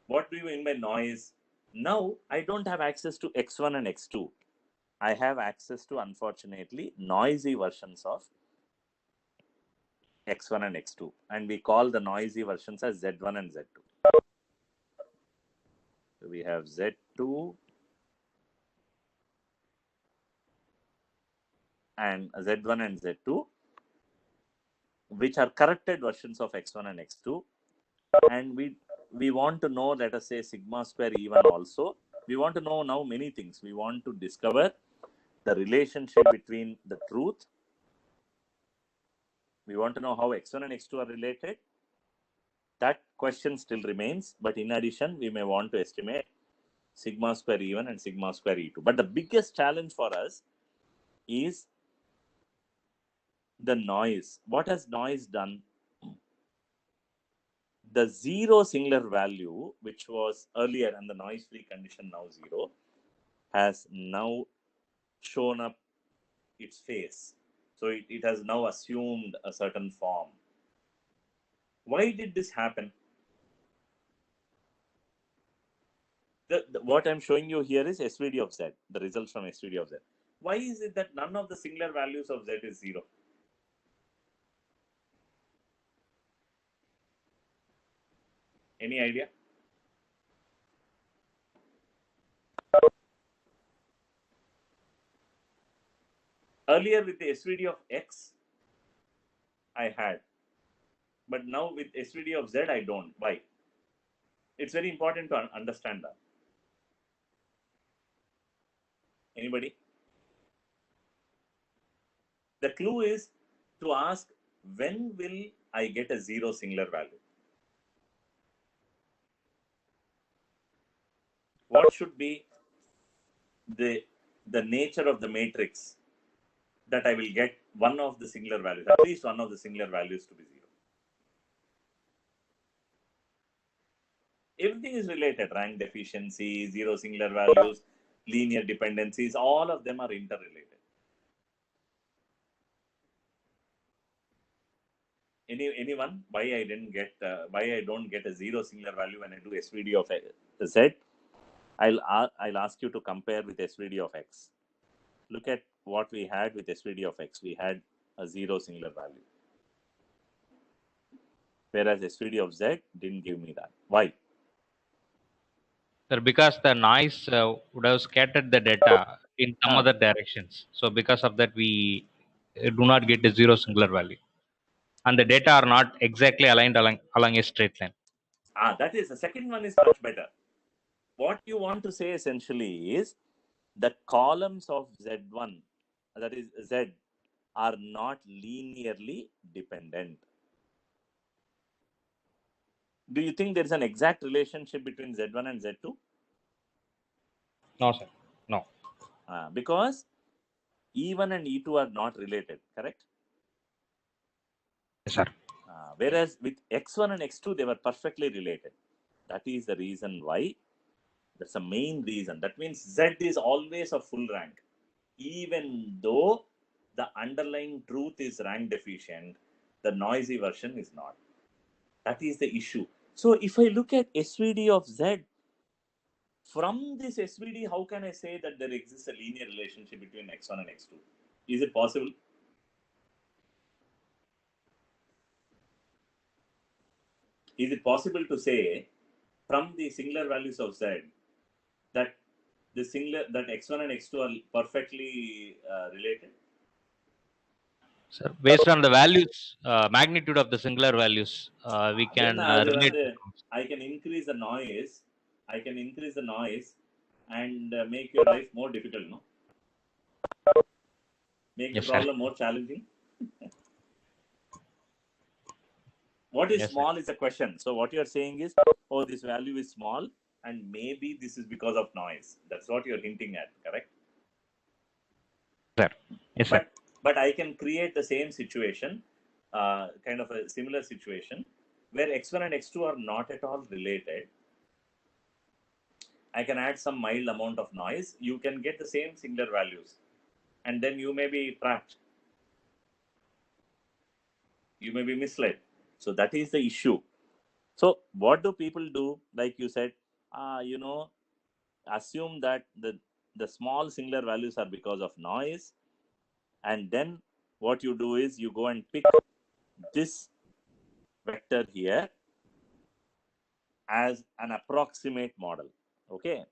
What do you mean by noise? Now I don't have access to X1 and X2. I have access to, unfortunately, noisy versions of X1 and X2. And we call the noisy versions as Z1 and Z2. So we have Z2 and Z1 and Z2, which are corrected versions of X1 and X2. And we want to know, let us say, sigma square E1 also. We want to know now many things. We want to discover the relationship between the truth. We want to know how X1 and X2 are related. That question still remains. But in addition, we may want to estimate sigma square E1 and sigma square E2. But the biggest challenge for us is the noise. What has noise done? The zero singular value, which was earlier and the noise free condition now 0, has now shown up its face. So it has now assumed a certain form. Why did this happen? What I'm showing you here is SVD of Z, the results from SVD of Z. Why is it that none of the singular values of Z is 0? Any idea? Earlier with the SVD of X, I had, but now with SVD of Z, I don't. Why? It's very important to understand that. Anybody? The clue is to ask, when will I get a zero singular value? What should be the nature of the matrix that I will get one of the singular values, at least one of the singular values to be zero? Everything is related. Rank deficiency, zero singular values, linear dependencies, all of them are interrelated. Anyone? Why I don't get a zero singular value when I do SVD of Z? I'll ask you to compare with SVD of X. Look at what we had with SVD of X. We had a zero singular value, whereas SVD of Z didn't give me that. Why? Sir, because the noise would have scattered the data in some other directions. So because of that, we do not get a zero singular value, and the data are not exactly aligned along a straight line. That is, the second one is much better. What you want to say essentially is the columns of Z1, that is Z, are not linearly dependent. Do you think there is an exact relationship between Z1 and Z2? No, sir. No. Because E1 and E2 are not related, correct? Yes, sir. Whereas with X1 and X2, they were perfectly related. That is the reason why. That's the main reason. That means Z is always a full rank. Even though the underlying truth is rank deficient, the noisy version is not. That is the issue. So if I look at SVD of Z, from this SVD, how can I say that there exists a linear relationship between X1 and X2? Is it possible? Is it possible to say from the singular values of Z that X1 and X2 are perfectly related? Sir, based on the values, magnitude of the singular values, we can relate. I can increase the noise. And make your life more difficult, no? Make the problem more challenging. What is small is a question. So what you are saying is, oh, this value is small, and maybe this is because of noise. That's what you're hinting at, correct? Sir. Yes, sir. But I can create the same situation, kind of a similar situation, where X1 and X2 are not at all related. I can add some mild amount of noise. You can get the same singular values. And then you may be trapped. You may be misled. So that is the issue. So what do people do? Like you said, assume that the small singular values are because of noise. And then what you do is you go and pick this vector here as an approximate model. Okay.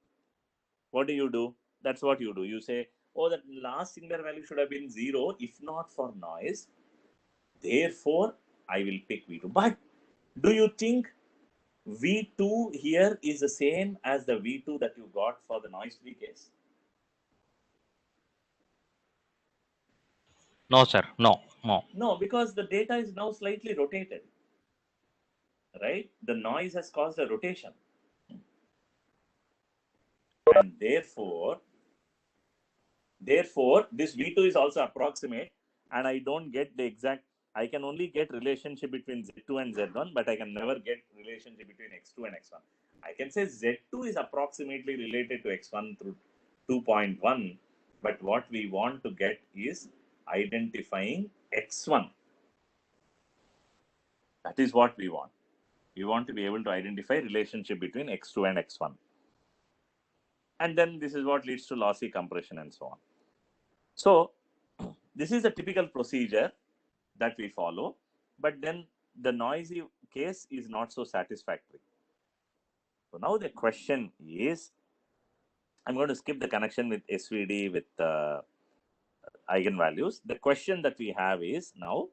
What do? That's what you do. You say, oh, that last singular value should have been 0 if not for noise. Therefore, I will pick V2. But do you think V2 here is the same as the V2 that you got for the noise-free case? No, sir. No. No, because the data is now slightly rotated. Right? The noise has caused a rotation. And therefore, this V2 is also approximate, and I don't get the exact. I can only get relationship between Z2 and Z1, but I can never get relationship between X2 and X1. I can say Z2 is approximately related to X1 through 2.1, but what we want to get is identifying X1. That is what we want. We want to be able to identify relationship between X2 and X1. And then this is what leads to lossy compression and so on. So this is a typical procedure that we follow, but then the noisy case is not so satisfactory. So now the question is, I'm going to skip the connection with SVD with eigenvalues. The question that we have is now,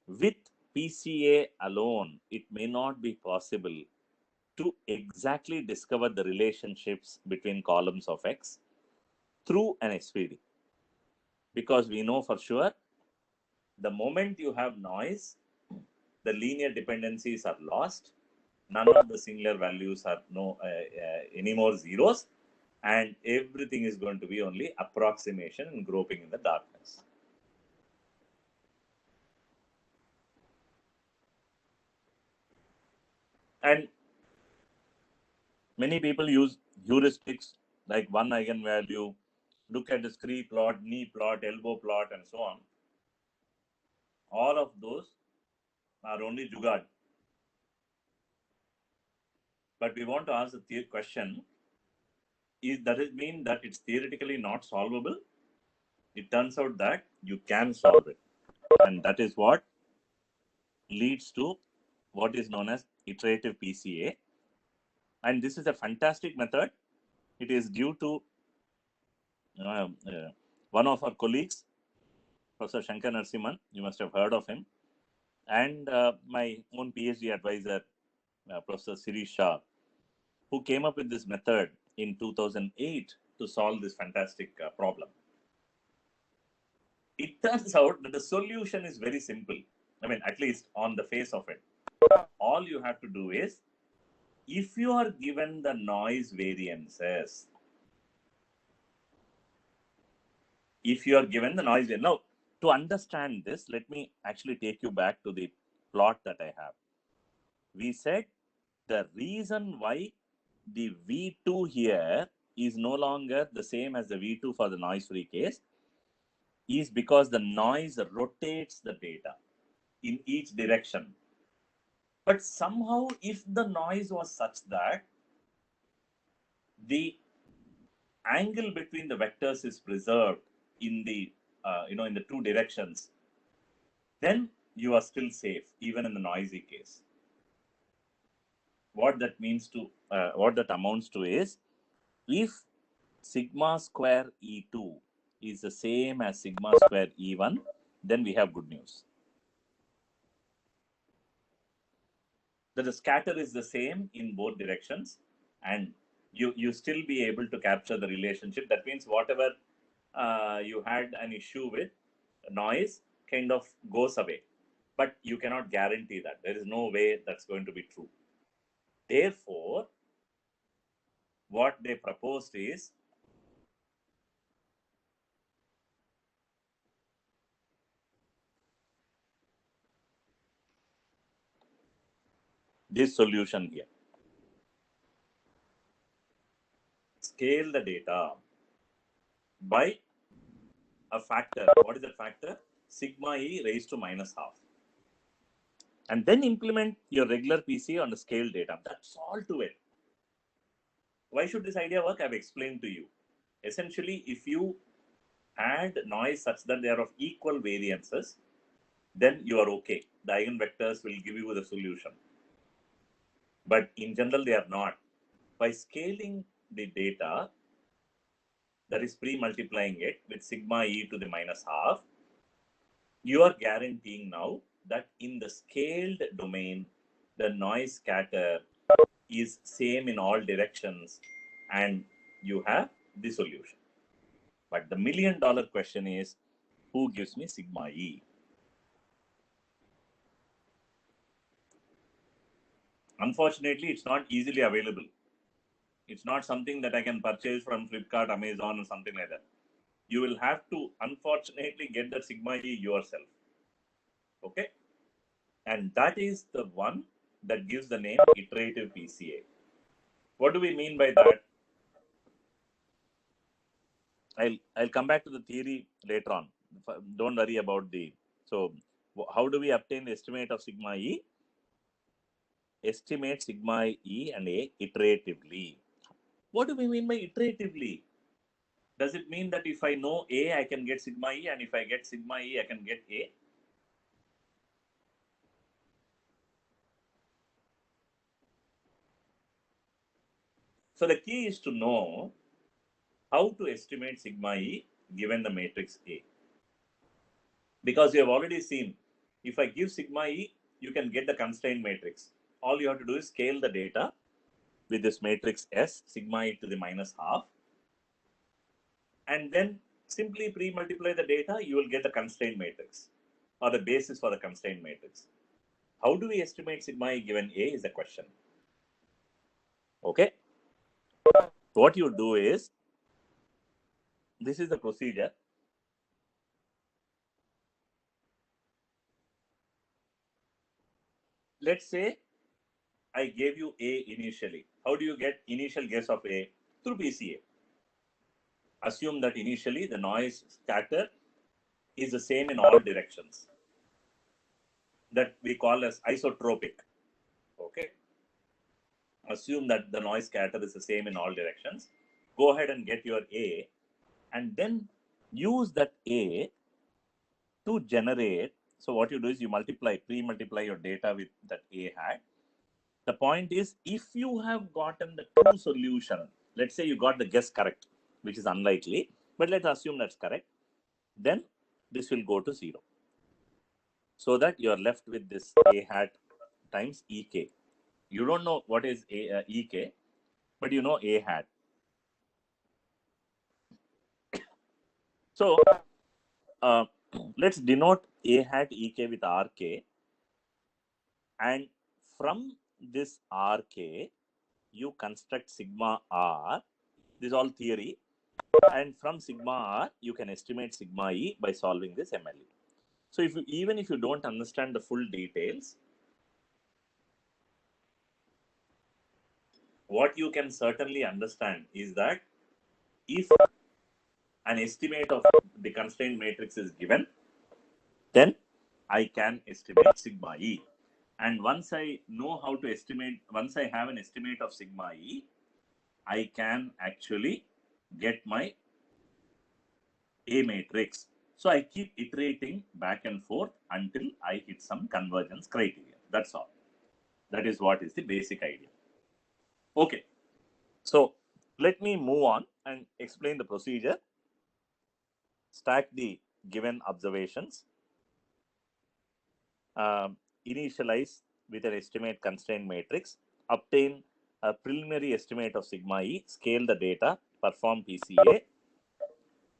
with PCA alone, it may not be possible to exactly discover the relationships between columns of X through an SVD. Because we know for sure, the moment you have noise, the linear dependencies are lost. None of the singular values are any more zeros, and everything is going to be only approximation and groping in the darkness. And many people use heuristics like one eigenvalue, look at the scree plot, knee plot, elbow plot, and so on. All of those are only jugaad. But we want to ask the question, does it mean that it's theoretically not solvable? It turns out that you can solve it. And that is what leads to what is known as iterative PCA. And this is a fantastic method. It is due to one of our colleagues, Professor Shankar Narasimhan. You must have heard of him. And my own PhD advisor, Professor Sirish Shah, who came up with this method in 2008 to solve this fantastic problem. It turns out that the solution is very simple. I mean, at least on the face of it. All you have to do is, if you are given the noise variances, now to understand this, let me actually take you back to the plot that I have. We said the reason why the V2 here is no longer the same as the V2 for the noise free case is because the noise rotates the data in each direction. But somehow, if the noise was such that the angle between the vectors is preserved in the in the two directions, then you are still safe even in the noisy case. What that means to what that amounts to is, if sigma square E2 is the same as sigma square E1, then we have good news. That the scatter is the same in both directions, and you still be able to capture the relationship. That means whatever you had an issue with noise kind of goes away, but you cannot guarantee that. There is no way that's going to be true. Therefore, what they proposed is, this solution here. Scale the data by a factor. What is the factor? Sigma E raised to minus half. And then implement your regular PC on the scale data. That's all to it. Why should this idea work? I've explained to you. Essentially, if you add noise such that they are of equal variances, then you are okay. The eigenvectors will give you the solution. But in general, they are not. By scaling the data, that is pre-multiplying it with sigma E to the minus half, you are guaranteeing now that in the scaled domain, the noise scatter is same in all directions, and you have the solution. But the $1 million question is, who gives me sigma E? Unfortunately, it's not easily available. It's not something that I can purchase from Flipkart, Amazon, or something like that. You will have to, unfortunately, get the sigma E yourself. Okay? And that is the one that gives the name iterative PCA. What do we mean by that? I'll come back to the theory later on. Don't worry about the... So, how do we obtain the estimate of sigma E? Estimate sigma E and A iteratively. What do we mean by iteratively? Does it mean that if I know A, I can get sigma E, and if I get sigma E, I can get A? So the key is to know how to estimate sigma E given the matrix A. Because you have already seen, if I give sigma E, you can get the constraint matrix. All you have to do is scale the data with this matrix S, sigma E to the minus half, and then simply pre-multiply the data, you will get the constraint matrix or the basis for the constraint matrix. How do we estimate sigma E given A is the question. Okay. What you do is, this is the procedure. Let's say I gave you A initially. How do you get initial guess of A? Through PCA. Assume that initially the noise scatter is the same in all directions. That we call as isotropic. Okay. Assume that the noise scatter is the same in all directions. Go ahead and get your A, and then use that A to generate. So what you do is you pre-multiply your data with that A hat. The point is, if you have gotten the true solution, let's say you got the guess correct, which is unlikely, but let's assume that's correct, then this will go to 0. So that you are left with this A hat times EK. You don't know what is EK, but you know A hat. So let's denote A hat EK with RK, and from this RK, you construct sigma R. This is all theory. And from sigma R, you can estimate sigma E by solving this MLE. So even if you don't understand the full details, what you can certainly understand is that if an estimate of the constraint matrix is given, then I can estimate sigma E. And once I know how to estimate, once I have an estimate of sigma E, I can actually get my A matrix. So I keep iterating back and forth until I hit some convergence criteria. That's all. That is what is the basic idea. Okay. So let me move on and explain the procedure. Stack the given observations. Initialize with an estimate constraint matrix. Obtain a preliminary estimate of sigma E. Scale the data. Perform PCA.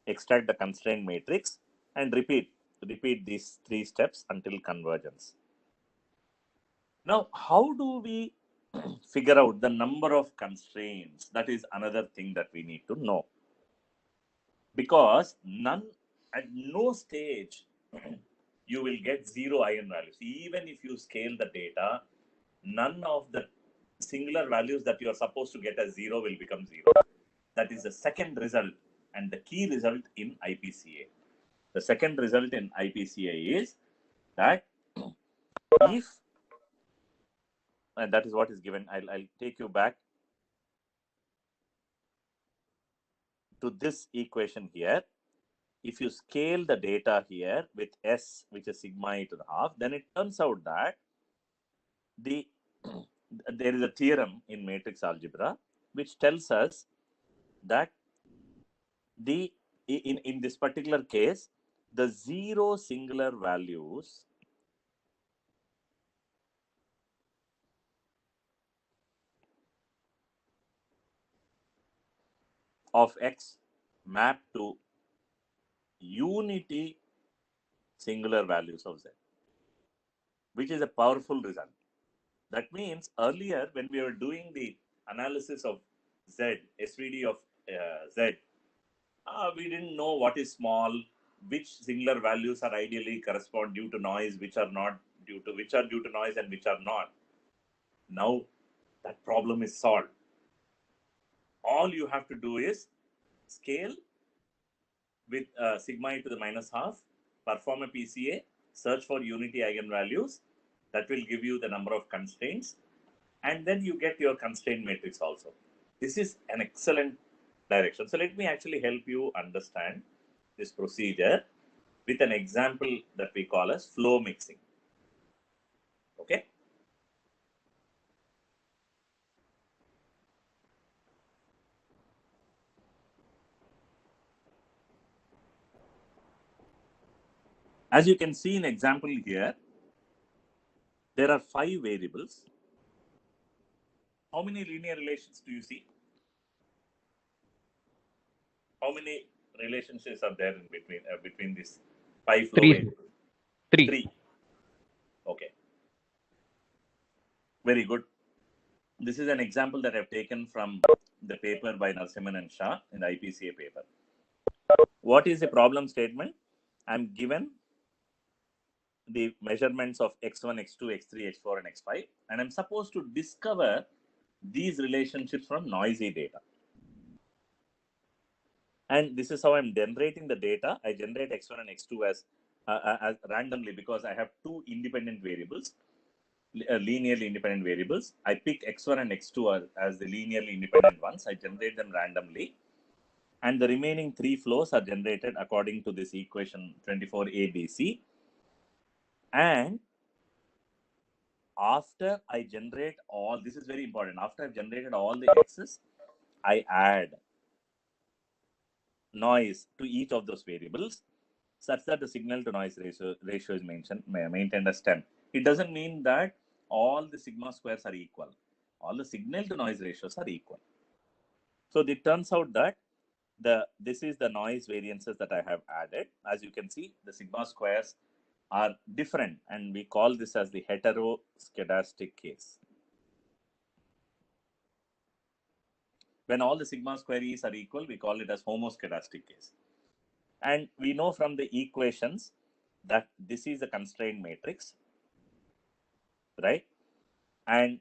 Extract the constraint matrix, and repeat these 3 steps until convergence. Now, how do we figure out the number of constraints? That is another thing that we need to know, because at no stage you will get 0 eigenvalues. Even if you scale the data, none of the singular values that you are supposed to get as 0 will become 0. That is the second result and the key result in IPCA. The second result in IPCA is that if, and that is what is given, I'll take you back to this equation here. If you scale the data here with S, which is sigma E to the half, then it turns out that there is a theorem in matrix algebra which tells us that in this particular case, the 0 singular values of X map to unity singular values of Z, which is a powerful result. That means earlier when we were doing the analysis of Z, SVD of Z, we didn't know what is small, which singular values are ideally correspond due to noise, which are due to noise and which are not. Now that problem is solved. All you have to do is scale with sigma E to the minus half, perform a PCA, search for unity eigenvalues. That will give you the number of constraints, and then you get your constraint matrix also. This is an excellent direction. So let me actually help you understand this procedure with an example that we call as flow mixing. Okay. As you can see in example here, there are 5 variables. How many linear relations do you see? How many relationships are there in between these 5 flow Three. variables? Three. 3. Okay. Very good. This is an example that I've taken from the paper by Narasimhan and Shah in the IPCA paper. What is the problem statement? I'm given the measurements of x1, x2, x3, x4, and x5, and I'm supposed to discover these relationships from noisy data. And this is how I'm generating the data. I generate x1 and x2 as randomly because I have 2 independent variables, linearly independent variables. I pick x1 and x2 as the linearly independent ones. I generate them randomly. And the remaining 3 flows are generated according to this equation 24ABC. And after I generate all, this is very important, after I've generated all the x's, I add noise to each of those variables such that the signal to noise ratio is maintained as 10. It doesn't mean that all the sigma squares are equal. All the signal to noise ratios are equal. So it turns out that this is the noise variances that I have added. As you can see, the sigma squares are different, and we call this as the heteroscedastic case. When all the sigma squares are equal, we call it as homoscedastic case. And we know from the equations that this is a constraint matrix, right? And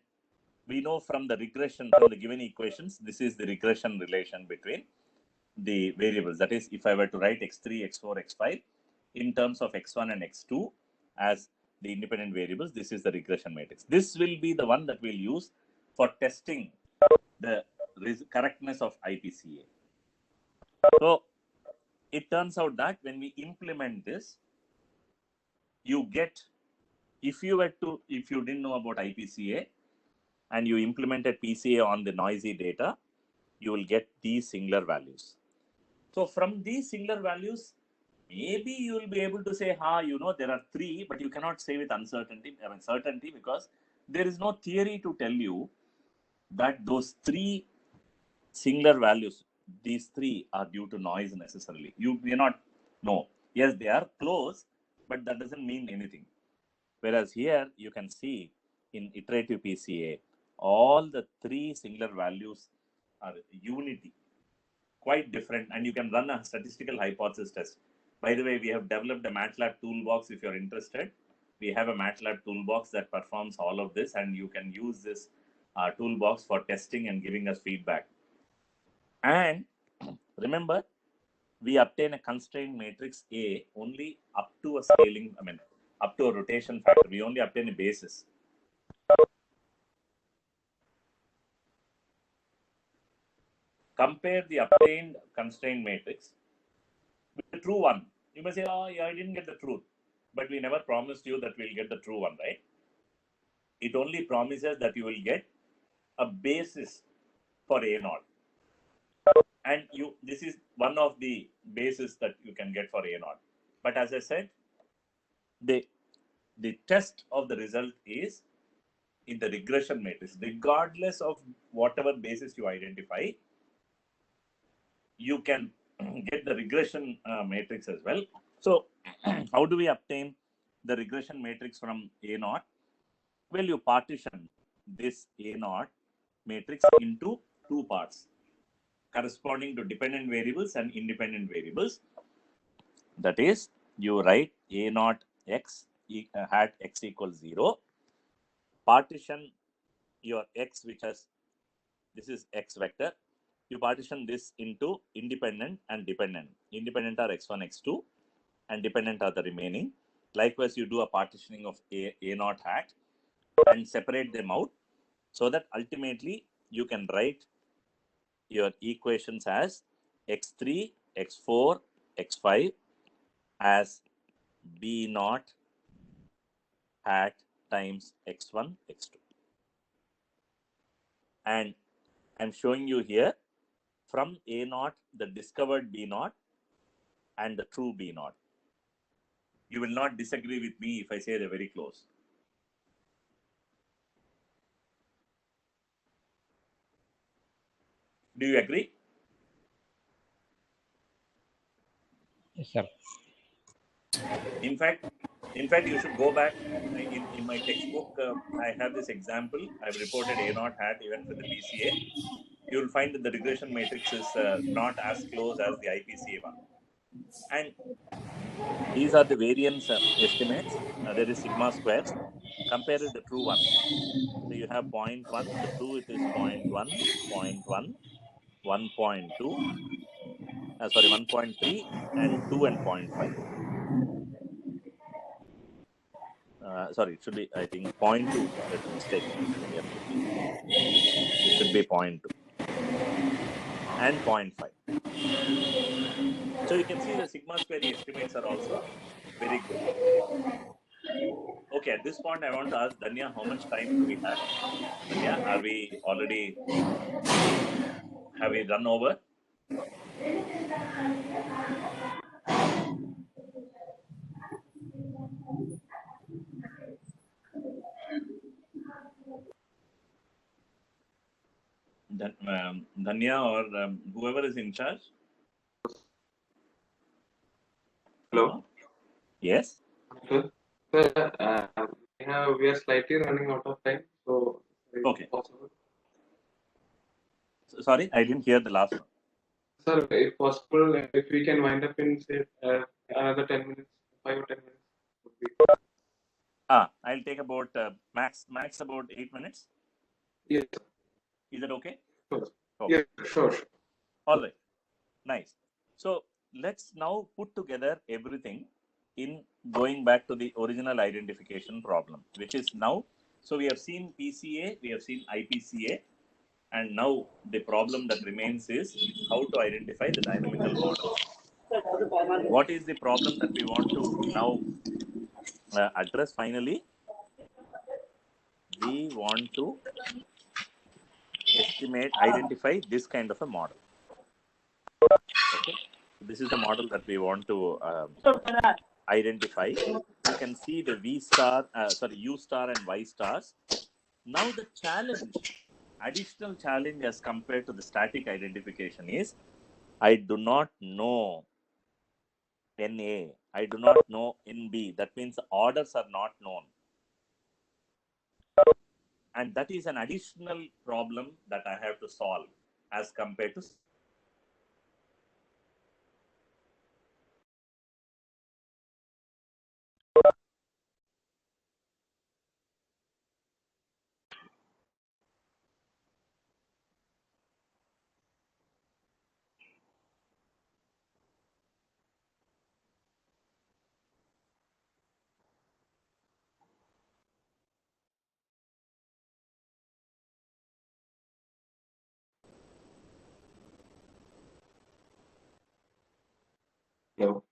we know from the regression, from the given equations, this is the regression relation between the variables. That is, if I were to write x3, x4, x5 in terms of x1 and x2 as the independent variables, this is the regression matrix. This will be the one that we'll use for testing the correctness of IPCA. So it turns out that when we implement this, you get, if you didn't know about IPCA and you implemented PCA on the noisy data, you will get these singular values. So from these singular values, maybe you will be able to say, there are 3, but you cannot say with certainty, because there is no theory to tell you that those 3 singular values, these 3 are due to noise necessarily. You may not know. Yes, they are close, but that doesn't mean anything. Whereas here you can see in iterative PCA, all the 3 singular values are unity, quite different, and you can run a statistical hypothesis test. By the way, we have developed a MATLAB toolbox. If you're interested, we have a MATLAB toolbox that performs all of this, and you can use this toolbox for testing and giving us feedback. And remember, we obtain a constraint matrix A only up to a scaling, up to a rotation factor. We only obtain a basis. Compare the obtained constraint matrix with the true one. You may say, yeah, I didn't get the truth. But we never promised you that we'll get the true one, right? It only promises that you will get a basis for A0. And this is one of the bases that you can get for A0. But as I said, the test of the result is in the regression matrix. Regardless of whatever basis you identify, you can get the regression matrix as well. So how do we obtain the regression matrix from A0? Well, you partition this A0 matrix into 2 parts corresponding to dependent variables and independent variables. That is, you write A0 x hat x equals 0. Partition your x, which has, this is x vector. You partition this into independent and dependent. Independent are x1, x2, and dependent are the remaining. Likewise, you do a partitioning of A0 hat and separate them out so that ultimately you can write your equations as x3, x4, x5 as B0 hat times x1, x2. And I'm showing you here from A0, the discovered B0 and the true B0. you will not disagree with me if I say they're very close. Do you agree? Yes, sir. In fact, you should go back in my textbook. I have this example. I've reported A naught hat even for the PCA. You will find that the regression matrix is not as close as the IPCA one. And these are the variance estimates. There is sigma squares. Compare with the true one. So you have 0.1. The true it is 0.1, 0.1, 1.2. Sorry, 1.3 and 2 and 0.5. Sorry, it should be, I think, 0.2. There's a mistake. Yep. It should be 0.2 and 0.5. So you can see the sigma square estimates are also very good. Okay, at this point, I want to ask Danya, how much time do we have? Danya, are we already, have we run over? Danya or whoever is in charge? Hello. Yes. Sir, we are slightly running out of time, so is it Okay. possible? Sorry, I didn't hear the last one. Sir, if possible, if we can wind up in say another 10 minutes, 5 or 10 minutes. Would be... I'll take about max about 8 minutes. Yes. Is that okay? Sure. Okay. Yeah, sure. All right. Nice. So let's now put together everything in going back to the original identification problem, which is now, so we have seen PCA, we have seen IPCA, and now the problem that remains is how to identify the dynamical models. What is the problem that we want to now address finally? We want to identify this kind of a model. Okay. This is the model that we want to identify. You can see the U star and Y stars. Now the additional challenge as compared to the static identification is, I do not know NA. I do not know NB. That means the orders are not known. And that is an additional problem that I have to solve as compared to Hello.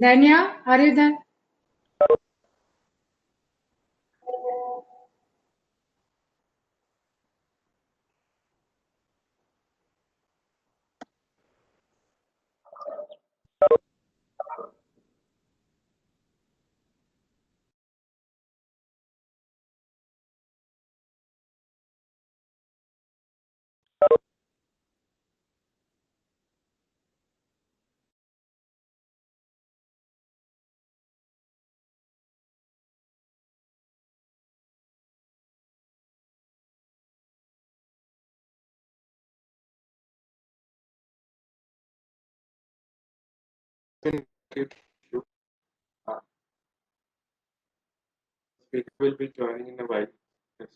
Danya, are you there? Speaker will be joining in a while. Yes.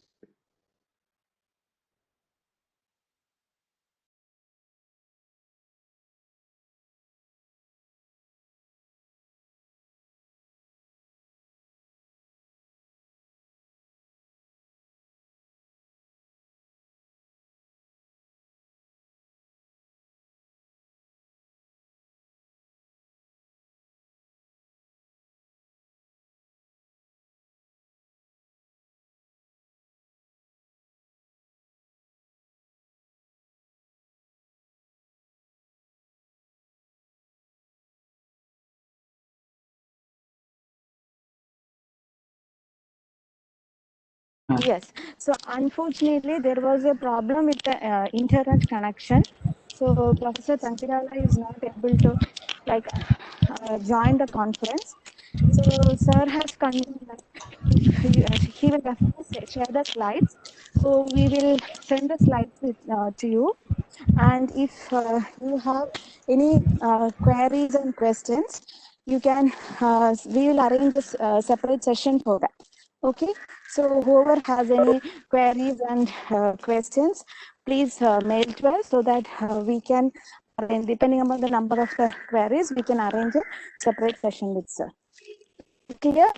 Yes. So unfortunately, there was a problem with the internet connection. So Professor Tankirala is not able to join the conference. So sir has confirmed that he will definitely share the slides. So we will send the slides to you. And if you have any queries and questions, you can. We will arrange a separate session for that. Okay. So whoever has any queries and questions, please mail to us so that we can arrange, depending upon the number of the queries, we can arrange a separate session with sir. Clear?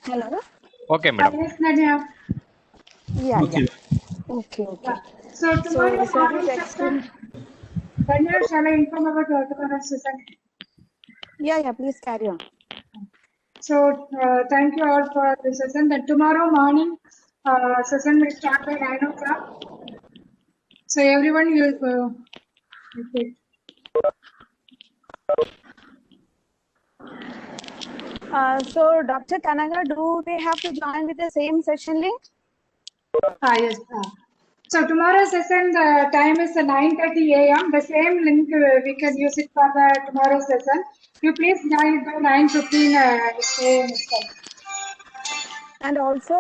Hello? Okay, madam. Yes, Danya. Yeah, Okay. yeah. Okay, okay. Yeah. So So tomorrow sir is morning extreme. session, Danya, shall I inform about tomorrow's session? Yeah, please carry on. So thank you all for the session. Then tomorrow morning session will start by 9 o'clock. So everyone will okay. So Dr. Kanaga, do they have to join with the same session link? Yes. So tomorrow's session, the time is 9:30 a.m. The same link we can use it for the tomorrow's session. You please join it by 9:15 a.m. And also,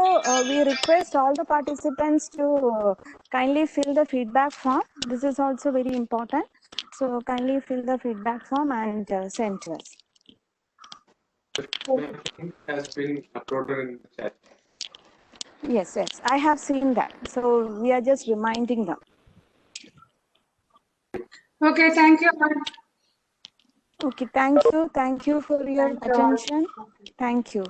we request all the participants to kindly fill the feedback form. This is also very important. So kindly fill the feedback form and send to us. The link has been uploaded in the chat. Yes, I have seen that. So we are just reminding them. Okay, thank you. Okay, thank you for your Thank you all. attention. Thank you.